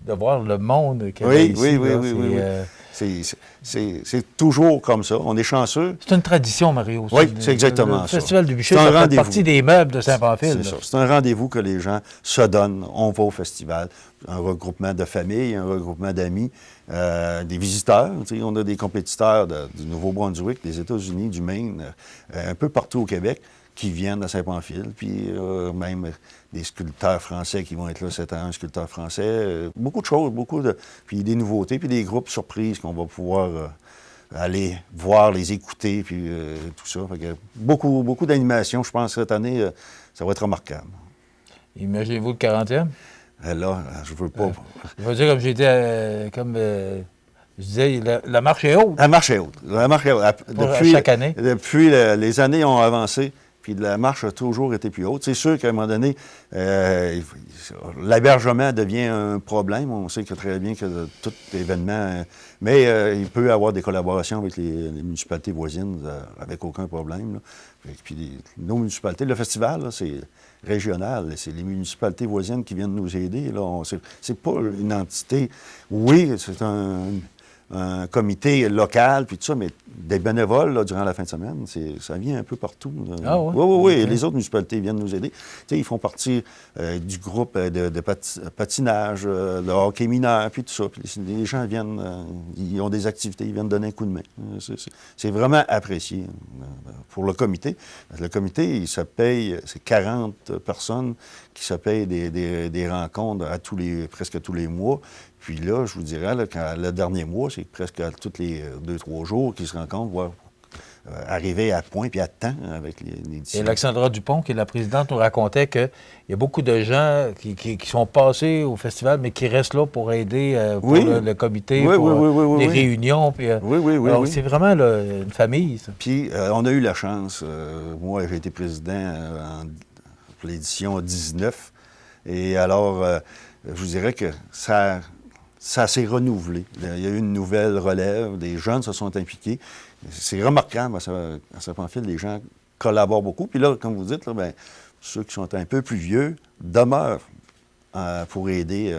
de voir le monde qu'il y avait ici. Oui. C'est toujours comme ça. On est chanceux. C'est une tradition, Mario. Oui, c'est exactement ça. Le Festival du Bûcher, ça fait partie des meubles de Saint-Pamphile. C'est ça. C'est un rendez-vous que les gens se donnent. On va au festival. Un regroupement de familles, un regroupement d'amis, des visiteurs. On a des compétiteurs du Nouveau-Brunswick, des États-Unis, du Maine, un peu partout au Québec, qui viennent à Saint-Pamphile, puis même des sculpteurs français qui vont être là cette année, un sculpteur français, beaucoup de choses, puis des nouveautés, puis des groupes surprises qu'on va pouvoir aller voir, les écouter, puis tout ça. Fait que beaucoup d'animations, je pense, cette année, ça va être remarquable. Imaginez-vous le 40e? Là, je veux pas... je veux dire, comme j'ai dit, je disais, la marche est haute. La marche est haute. Depuis chaque année. Depuis les années ont avancé, puis la marche a toujours été plus haute. C'est sûr qu'à un moment donné, l'hébergement devient un problème. On sait que très bien que tout événement... mais il peut y avoir des collaborations avec les municipalités voisines avec aucun problème. Là. Et puis nos municipalités, le festival, là, c'est régional. C'est les municipalités voisines qui viennent nous aider. C'est pas une entité... Oui, c'est un comité local, puis tout ça, mais des bénévoles, là, durant la fin de semaine, ça vient un peu partout. Ah oui? Oui. Les autres municipalités viennent nous aider. Tu sais, ils font partie du groupe de patinage, le hockey mineur, puis tout ça. Puis les gens viennent, ils ont des activités, ils viennent donner un coup de main. C'est vraiment apprécié pour le comité. Le comité, ça paye, c'est 40 personnes qui se payent des rencontres presque tous les mois. Puis là, je vous dirais, là, le dernier mois, c'est presque tous les 2-3 jours qu'ils se rencontrent, voire arriver à point puis à temps avec les Et Alexandra Dupont, qui est la présidente, nous racontait qu'il y a beaucoup de gens qui sont passés au festival, mais qui restent là pour aider pour le comité, pour les réunions. Puis, alors, c'est vraiment une famille, ça. Puis, on a eu la chance. Moi, j'ai été président pour l'édition 19. Et alors, je vous dirais que ça s'est renouvelé. Il y a eu une nouvelle relève, des jeunes se sont impliqués. C'est remarquable, à Saint-Pamphile, les gens collaborent beaucoup. Puis là, comme vous dites, là, ceux qui sont un peu plus vieux demeurent pour aider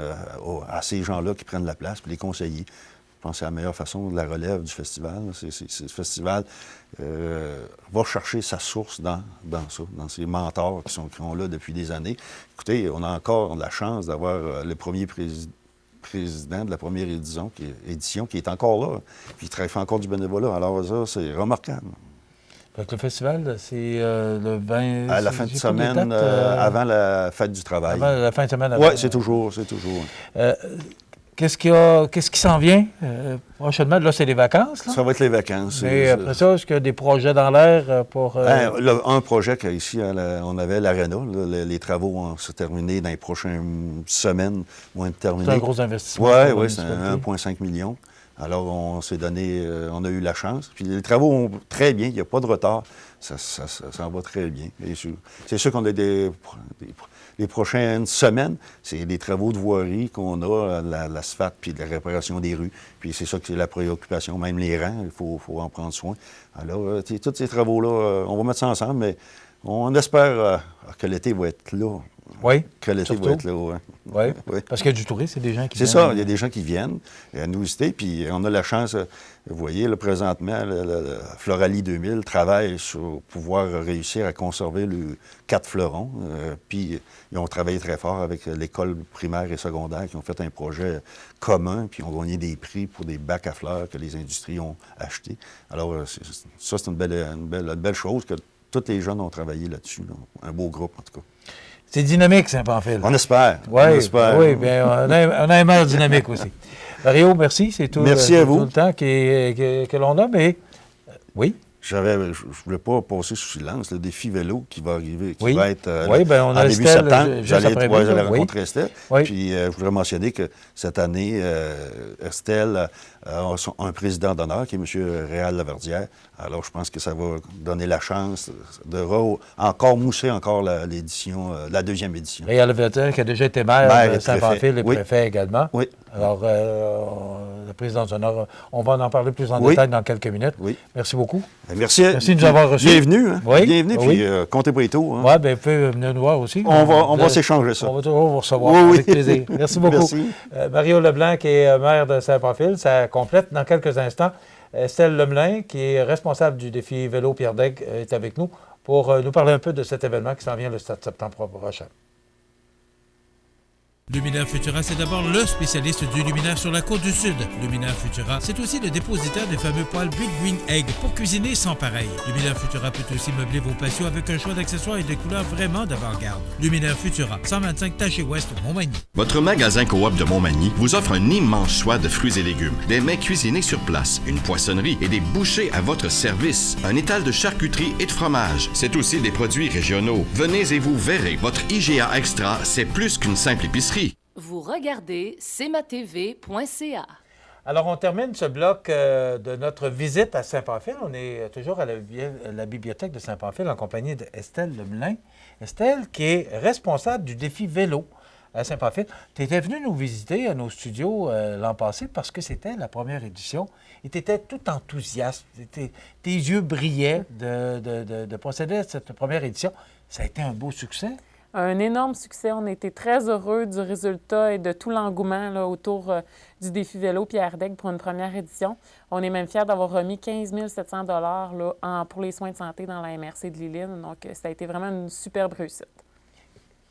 à ces gens-là qui prennent la place, puis les conseiller. Je pense que c'est la meilleure façon de la relève du festival. Ce festival va chercher sa source dans ça, dans ces mentors qui sont là depuis des années. Écoutez, on a encore la chance d'avoir le premier président de la première édition qui est encore là, puis il fait encore du bénévolat. Alors ça, c'est remarquable. Donc le festival, c'est le 20... À la fin de semaine, avant la fête du travail. Avant la fin de semaine. Oui, c'est toujours. Qu'est-ce qui s'en vient prochainement? Là, c'est les vacances. Là? Ça va être les vacances. Et après ça, est-ce qu'il y a des projets dans l'air pour... un projet qu'ici, on avait l'Arena. Les travaux vont se terminer dans les prochaines semaines. Vont être terminés. C'est un gros investissement. Oui, c'est 1,5 million. Alors, on s'est donné... on a eu la chance. Puis les travaux vont très bien. Il n'y a pas de retard. Ça en va très bien. C'est sûr qu'on a les prochaines semaines, c'est des travaux de voirie qu'on a, l'asphalte puis la réparation des rues. Puis c'est ça qui est la préoccupation. Même les rangs, il faut en prendre soin. Alors, tous ces travaux-là, on va mettre ça ensemble, mais on espère que l'été va être là. Oui, que l'été va être là, oui. Parce qu'il y a du tourisme, c'est des gens qui viennent. C'est ça, il y a des gens qui viennent nous visiter, puis on a la chance, vous voyez, là, présentement, le Floralie 2000 travaille sur pouvoir réussir à conserver le 4 fleurons, puis ils ont travaillé très fort avec l'école primaire et secondaire qui ont fait un projet commun, puis ont gagné des prix pour des bacs à fleurs que les industries ont achetés. Alors, ça, c'est une belle chose que tous les jeunes ont travaillé là-dessus, là. Un beau groupe, en tout cas. C'est dynamique, Saint-Pamphile. On espère. Oui, bien, on a un maire dynamique aussi. Mario, merci. C'est tout, merci à vous. Tout le temps que l'on a, mais oui. Je ne voulais pas passer sous silence le défi vélo qui va arriver, qui va être on a début Estelle, septembre. J'allais rencontrer Estelle. Oui. Puis je voudrais mentionner que cette année, Estelle a un président d'honneur qui est M. Réal Laverdière. Alors je pense que ça va donner la chance de encore mousser l'édition, la deuxième édition. Réal Laverdière qui a déjà été maire de Saint-Pamphile et préfet également. Oui. Alors, le président d'honneur, on va en parler plus en détail dans quelques minutes. Oui. Merci beaucoup. Merci de nous avoir reçus. Bienvenue. Hein? Oui. Bienvenue, puis comptez pas les tours. Oui, bien, vous pouvez venir nous voir aussi. On va s'échanger ça. On va toujours vous recevoir avec plaisir. Merci beaucoup. Merci. Mario Leblanc, qui est maire de Saint-Pamphile, ça complète dans quelques instants. Estelle Lemelin, qui est responsable du défi vélo Pierre Dague, est avec nous pour nous parler un peu de cet événement qui s'en vient le 7 septembre prochain. Luminaire Futura, c'est d'abord le spécialiste du luminaire sur la côte du Sud. Luminaire Futura, c'est aussi le dépositaire des fameux poêles Big Green Egg pour cuisiner sans pareil. Luminaire Futura peut aussi meubler vos patios avec un choix d'accessoires et de couleurs vraiment d'avant-garde. Luminaire Futura, 125 Taché Ouest, Montmagny. Votre magasin Coop de Montmagny vous offre un immense choix de fruits et légumes, des mets cuisinés sur place, une poissonnerie et des bouchées à votre service, un étal de charcuterie et de fromage. C'est aussi des produits régionaux. Venez et vous verrez, votre IGA Extra, c'est plus qu'une simple épicerie. Vous regardez cmatv.ca. Alors, on termine ce bloc de notre visite à Saint-Pamphile. On est toujours à la bibliothèque de Saint-Pamphile en compagnie d'Estelle Lemelin. Estelle, qui est responsable du défi vélo à Saint-Pamphile. Tu étais venue nous visiter à nos studios l'an passé parce que c'était la première édition et tu étais tout enthousiaste. Tes yeux brillaient de procéder à cette première édition. Ça a été un beau succès. Un énorme succès. On a été très heureux du résultat et de tout l'engouement là, autour du défi vélo Pierre Daigues pour une première édition. On est même fiers d'avoir remis 15 700 $ pour les soins de santé dans la MRC de Lille-Île. Donc, ça a été vraiment une superbe réussite.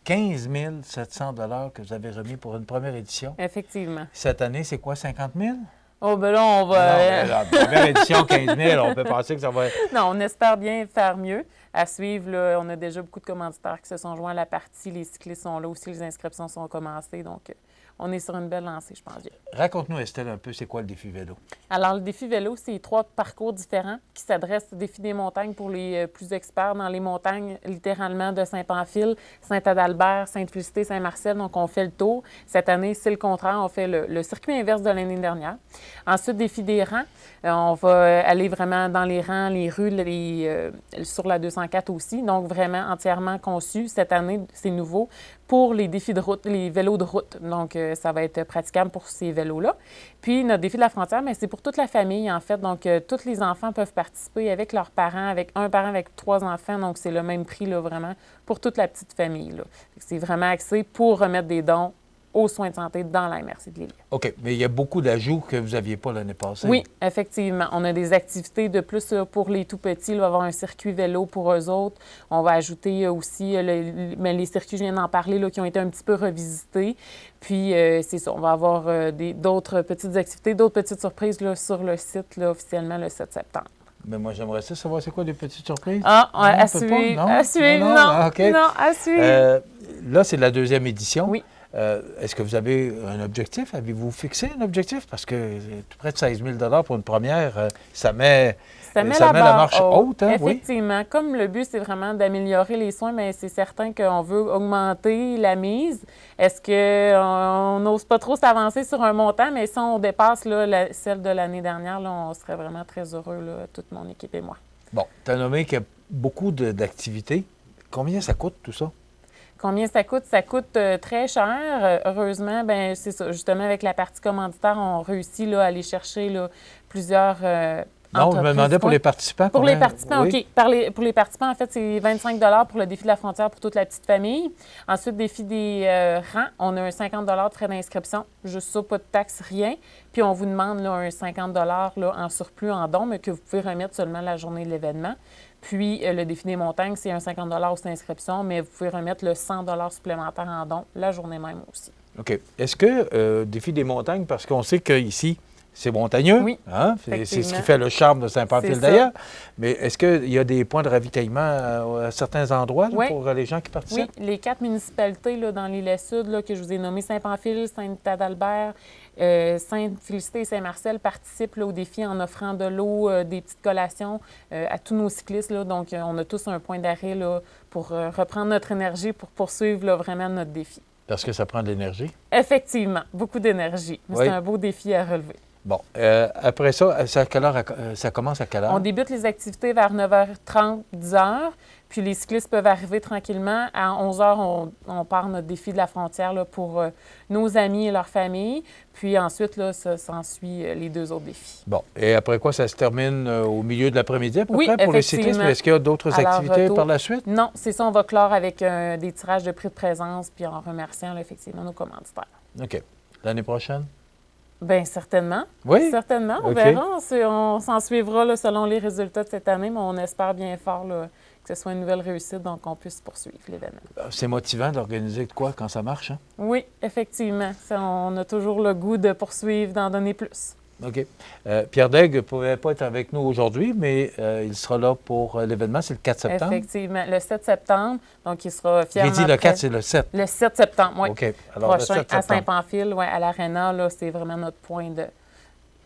15 700 $ que vous avez remis pour une première édition. Effectivement. Cette année, c'est quoi, 50 000? Oh, ben là, on va... Non, la première édition, 15 000, on peut penser que ça va... Non, on espère bien faire mieux. À suivre, là, on a déjà beaucoup de commanditaires qui se sont joints à la partie. Les cyclistes sont là aussi, les inscriptions sont commencées. Donc, on est sur une belle lancée, je pense bien. Raconte-nous, Estelle, un peu, c'est quoi le défi vélo? Alors, le défi vélo, c'est 3 parcours différents qui s'adressent au défi des montagnes pour les plus experts dans les montagnes, littéralement de Saint-Pamphile, Saint-Adalbert, Sainte-Félicité, Saint-Marcel. Donc, on fait le tour. Cette année, c'est le contraire. On fait le circuit inverse de l'année dernière. Ensuite, défi des rangs. On va aller vraiment dans les rangs, les rues, sur la 204 aussi. Donc, vraiment entièrement conçu. Cette année, c'est nouveau pour les défis de route, les vélos de route. Donc, ça va être praticable pour ces vélos-là. Puis, notre défi de la frontière, mais c'est pour toute la famille, en fait. Donc, tous les enfants peuvent participer avec leurs parents, avec un parent avec 3 enfants. Donc, c'est le même prix, là, vraiment, pour toute la petite famille, là. C'est vraiment axé pour remettre des dons aux soins de santé dans la MRC de Lille. OK. Mais il y a beaucoup d'ajouts que vous n'aviez pas l'année passée. Oui, effectivement. On a des activités de plus là, pour les tout-petits. Là, on va avoir un circuit vélo pour eux autres. On va ajouter aussi les circuits, je viens d'en parler, là, qui ont été un petit peu revisités. Puis, c'est ça. On va avoir d'autres petites activités, d'autres petites surprises là, sur le site là, officiellement le 7 septembre. Mais moi, j'aimerais savoir c'est quoi les petites surprises. Ah, non, à suivre. Non? À suivre, non. Okay. Non, à suivre. Là, c'est la 2e édition. Oui. Est-ce que vous avez un objectif? Avez-vous fixé un objectif? Parce que près de 16 000 pour une première, ça met la marche haute. Hein? Effectivement. Oui. Comme le but, c'est vraiment d'améliorer les soins, mais c'est certain qu'on veut augmenter la mise. Est-ce qu'on n'ose pas trop s'avancer sur un montant? Mais si on dépasse là, celle de l'année dernière, là, on serait vraiment très heureux, là, toute mon équipe et moi. Bon, tu as nommé qu'il y a beaucoup d'activités. Combien ça coûte, tout ça? Combien ça coûte? Ça coûte très cher. Heureusement, bien, c'est ça. Justement, avec la partie commanditaire, on réussit là, à aller chercher là, plusieurs non, je me demandais pour les participants. Pour les participants, oui. OK. Pour les participants, en fait, c'est 25 $ pour le défi de la frontière pour toute la petite famille. Ensuite, défi des rangs, on a un 50 $ de frais d'inscription. Juste ça, pas de taxes, rien. Puis, on vous demande là, un 50 $ là, en surplus en don, mais que vous pouvez remettre seulement la journée de l'événement. Puis, le défi des montagnes, c'est un 50 $ aussi d'inscription, mais vous pouvez remettre le 100 $ supplémentaire en don la journée même aussi. OK. Est-ce que défi des montagnes, parce qu'on sait qu'ici, c'est montagneux, oui, hein? C'est ce qui fait le charme de Saint-Pamphile d'ailleurs. Mais est-ce qu'il y a des points de ravitaillement à certains endroits là, pour les gens qui participent? Oui, les 4 municipalités là, dans l'île-Sud là, que je vous ai nommées, Saint-Pamphile, Saint-Adalbert, Sainte-Félicité et Saint-Marcel participent là, au défi en offrant de l'eau, des petites collations à tous nos cyclistes. Là. Donc, on a tous un point d'arrêt là, pour reprendre notre énergie pour poursuivre là, vraiment notre défi. Parce que ça prend de l'énergie? Effectivement, beaucoup d'énergie. Oui. C'est un beau défi à relever. Bon. Après ça, à quelle heure ça commence à quelle heure? On débute les activités vers 9h30, 10h. Puis les cyclistes peuvent arriver tranquillement. À 11h, on part notre défi de la frontière là, pour nos amis et leurs familles. Puis ensuite, là, ça s'ensuit les 2 autres défis. Bon. Et après quoi, ça se termine au milieu de l'après-midi à peu près pour les cyclistes? Mais est-ce qu'il y a d'autres activités par la suite? Non, c'est ça. On va clore avec des tirages de prix de présence puis en remerciant là, effectivement nos commanditaires. OK. L'année prochaine? Bien, certainement. Oui? Certainement. On verra. On s'en suivra là, selon les résultats de cette année, mais on espère bien fort là, que ce soit une nouvelle réussite, donc qu'on puisse poursuivre l'événement. C'est motivant d'organiser de quoi quand ça marche, hein? Oui, effectivement. On a toujours le goût de poursuivre, d'en donner plus. OK. Pierre Daigues ne pouvait pas être avec nous aujourd'hui, mais il sera là pour l'événement. C'est le 4 septembre. Effectivement. Le 7 septembre. Donc, il sera fièrement... J'ai dit le 4, c'est le 7. Le 7 septembre, oui. OK. Alors, prochain, le 7 septembre. À Saint-Pamphile, à l'Arena, là, c'est vraiment notre point de...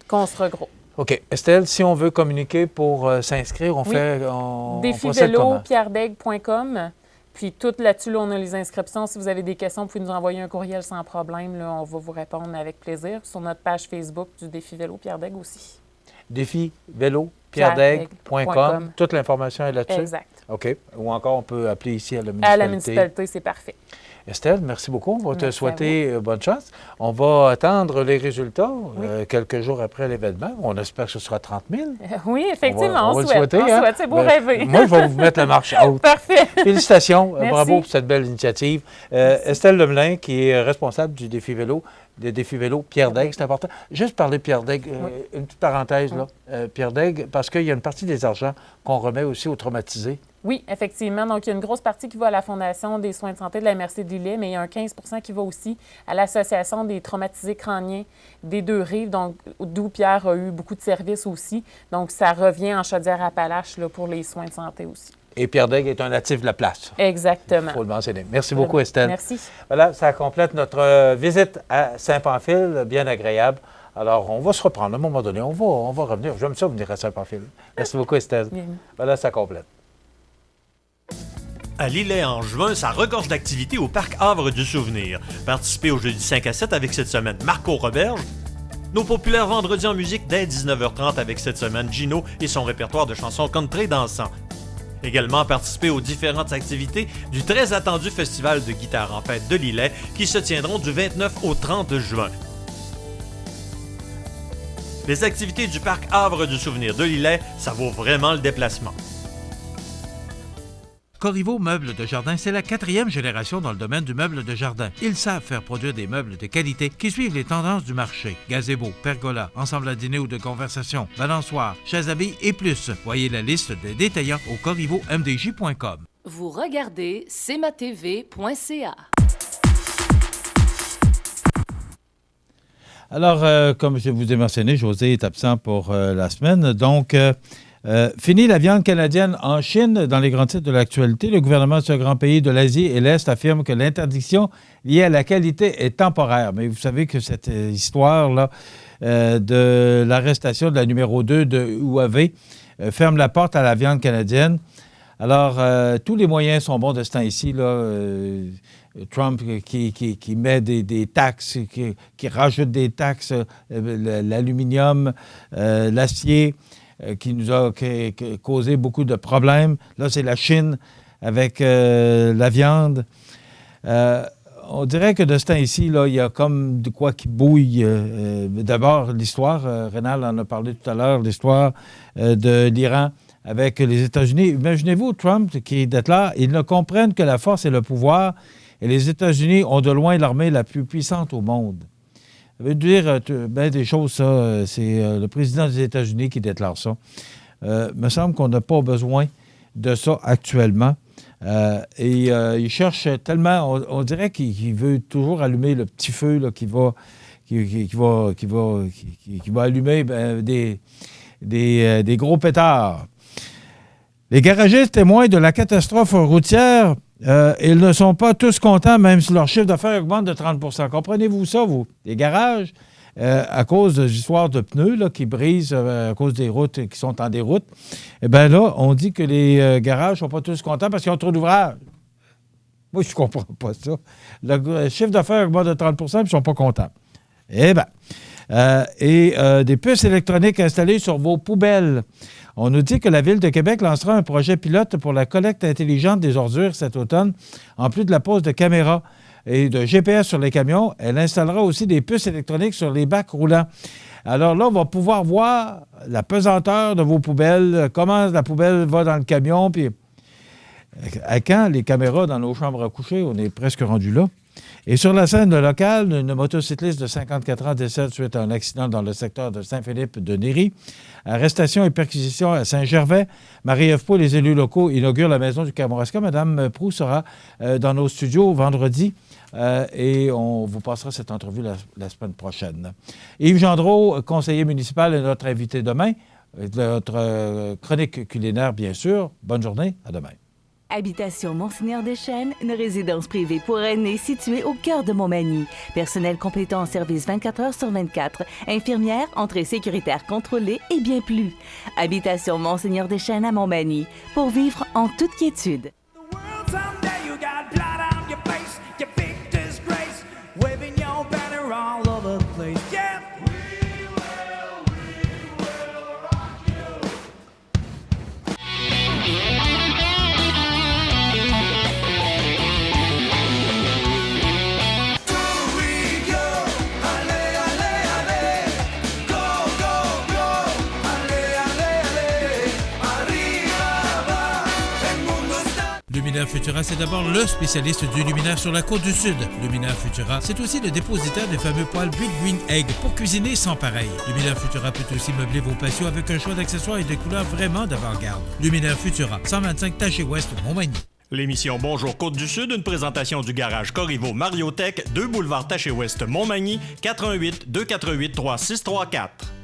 qu'on se regroupe. OK. Estelle, si on veut communiquer pour s'inscrire, on fait... défivélo-pierredaigues.com. Puis tout là-dessus, là, on a les inscriptions. Si vous avez des questions, vous pouvez nous envoyer un courriel sans problème. Là, on va vous répondre avec plaisir. Sur notre page Facebook du Défi Vélo Pierre Dague aussi. Défi Vélo pierredague.com. Toute l'information est là-dessus? Exact. OK. Ou encore, on peut appeler ici à la municipalité. À la municipalité, c'est parfait. Estelle, merci beaucoup. On va te souhaiter bonne chance. On va attendre les résultats quelques jours après l'événement. On espère que ce sera 30 000. Oui, effectivement, on souhaite. On souhaite. C'est beau rêver. Moi, je vais vous mettre la marche haute. Parfait. Félicitations. Bravo pour cette belle initiative. Estelle Lemelin, qui est responsable du Défi Vélo, des Défis Vélo Pierre Dague, c'est important. Juste parler de Pierre Dague, une petite parenthèse, là. Pierre Dague, parce qu'il y a une partie des argents qu'on remet aussi aux traumatisés. Oui, effectivement. Donc, il y a une grosse partie qui va à la Fondation des soins de santé de la MRC de Lillet, mais il y a un 15 qui va aussi à l'Association des traumatisés crâniens des Deux-Rives, donc d'où Pierre a eu beaucoup de services aussi. Donc, ça revient en Chaudière-Appalaches là, pour les soins de santé aussi. Et Pierre Dague est un natif de la place. Exactement. Il faut le mentionner. Merci beaucoup, Estelle. Merci. Voilà, ça complète notre visite à Saint-Pamphile, bien agréable. Alors, on va se reprendre à un moment donné. On va revenir. J'aime ça venir à Saint-Pamphile. Merci beaucoup, Estelle. Bien. Voilà, ça complète. À Lillet, en juin, ça regorge d'activités au Parc Havre du Souvenir. Participez au jeudi 5 à 7 avec cette semaine Marco Roberge. Nos populaires vendredis en musique dès 19h30 avec cette semaine Gino et son répertoire de chansons country dansant. Également, participez aux différentes activités du très attendu Festival de guitare en fête de Lillet qui se tiendront du 29 au 30 juin. Les activités du Parc Havre du Souvenir de Lillet, ça vaut vraiment le déplacement. Corriveau Meubles de Jardin, c'est la 4e génération dans le domaine du meuble de jardin. Ils savent faire produire des meubles de qualité qui suivent les tendances du marché. Gazebo, pergola, ensemble à dîner ou de conversation, balançoire, chaises à billes et plus. Voyez la liste des détaillants au corrivomdj.com. Vous regardez cmatv.ca. Alors, comme je vous ai mentionné, José est absent pour la semaine, donc... fini la viande canadienne en Chine. Dans les grands titres de l'actualité, le gouvernement de ce grand pays de l'Asie et l'Est affirme que l'interdiction liée à la qualité est temporaire. Mais vous savez que cette histoire-là de l'arrestation de la numéro 2 de Huawei ferme la porte à la viande canadienne. Alors, tous les moyens sont bons de ce temps-ci, là. Trump qui met des taxes, qui rajoute des taxes, l'aluminium, l'acier, qui nous a causé beaucoup de problèmes. Là, c'est la Chine avec la viande. On dirait que de ce temps-ci, là, il y a comme de quoi qui bouille. D'abord, l'histoire, Rénal en a parlé tout à l'heure, l'histoire de l'Iran avec les États-Unis. Imaginez-vous, Trump, qui est là, ils ne comprennent que la force et le pouvoir, et les États-Unis ont de loin l'armée la plus puissante au monde. Ça veut dire bien des choses, ça. C'est le président des États-Unis qui déclare ça. Me semble qu'on n'a pas besoin de ça actuellement. Il cherche tellement... On dirait qu'il veut toujours allumer le petit feu là, qui va allumer des gros pétards. Les garagistes témoins de la catastrophe routière, ils ne sont pas tous contents, même si leur chiffre d'affaires augmente de 30 %. Comprenez-vous ça, vous? Les garages, à cause des histoires de pneus là, qui brisent à cause des routes qui sont en déroute, eh bien là, on dit que les garages ne sont pas tous contents parce qu'ils ont trop d'ouvrages. Moi, je ne comprends pas ça. Le chiffre d'affaires augmente de 30 % et ils ne sont pas contents. Eh bien. Des puces électroniques installées sur vos poubelles. On nous dit que la Ville de Québec lancera un projet pilote pour la collecte intelligente des ordures cet automne. En plus de la pose de caméras et de GPS sur les camions, elle installera aussi des puces électroniques sur les bacs roulants. Alors là, on va pouvoir voir la pesanteur de vos poubelles, comment la poubelle va dans le camion. Puis à quand les caméras dans nos chambres à coucher? On est presque rendu là. Et sur la scène locale, une motocycliste de 54 ans décède suite à un accident dans le secteur de Saint-Philippe de Néry. Arrestation et perquisition à Saint-Gervais. Marie-Ève Proulx, les élus locaux, inaugurent la maison du Kamouraska. Madame Proulx sera dans nos studios vendredi et on vous passera cette entrevue la semaine prochaine. Yves Gendreau, conseiller municipal, est notre invité demain. Notre chronique culinaire, bien sûr. Bonne journée. À demain. Habitation Monseigneur-Deschênes, une résidence privée pour aînés située au cœur de Montmagny. Personnel complétant en service 24 heures sur 24. Infirmière, entrée sécuritaire contrôlée et bien plus. Habitation Monseigneur-Deschênes à Montmagny, pour vivre en toute quiétude. we're all over the place. Yeah. Luminaire Futura, c'est d'abord le spécialiste du luminaire sur la côte du Sud. Luminaire Futura, c'est aussi le dépositaire des fameux poêles Big Green Egg pour cuisiner sans pareil. Luminaire Futura peut aussi meubler vos patios avec un choix d'accessoires et de couleurs vraiment d'avant-garde. Luminaire Futura, 125 Taché Ouest, Montmagny. L'émission Bonjour Côte-du-Sud, une présentation du garage Corriveau Mariotech, 2 boulevard Taché Ouest, Montmagny, 418 248 3634.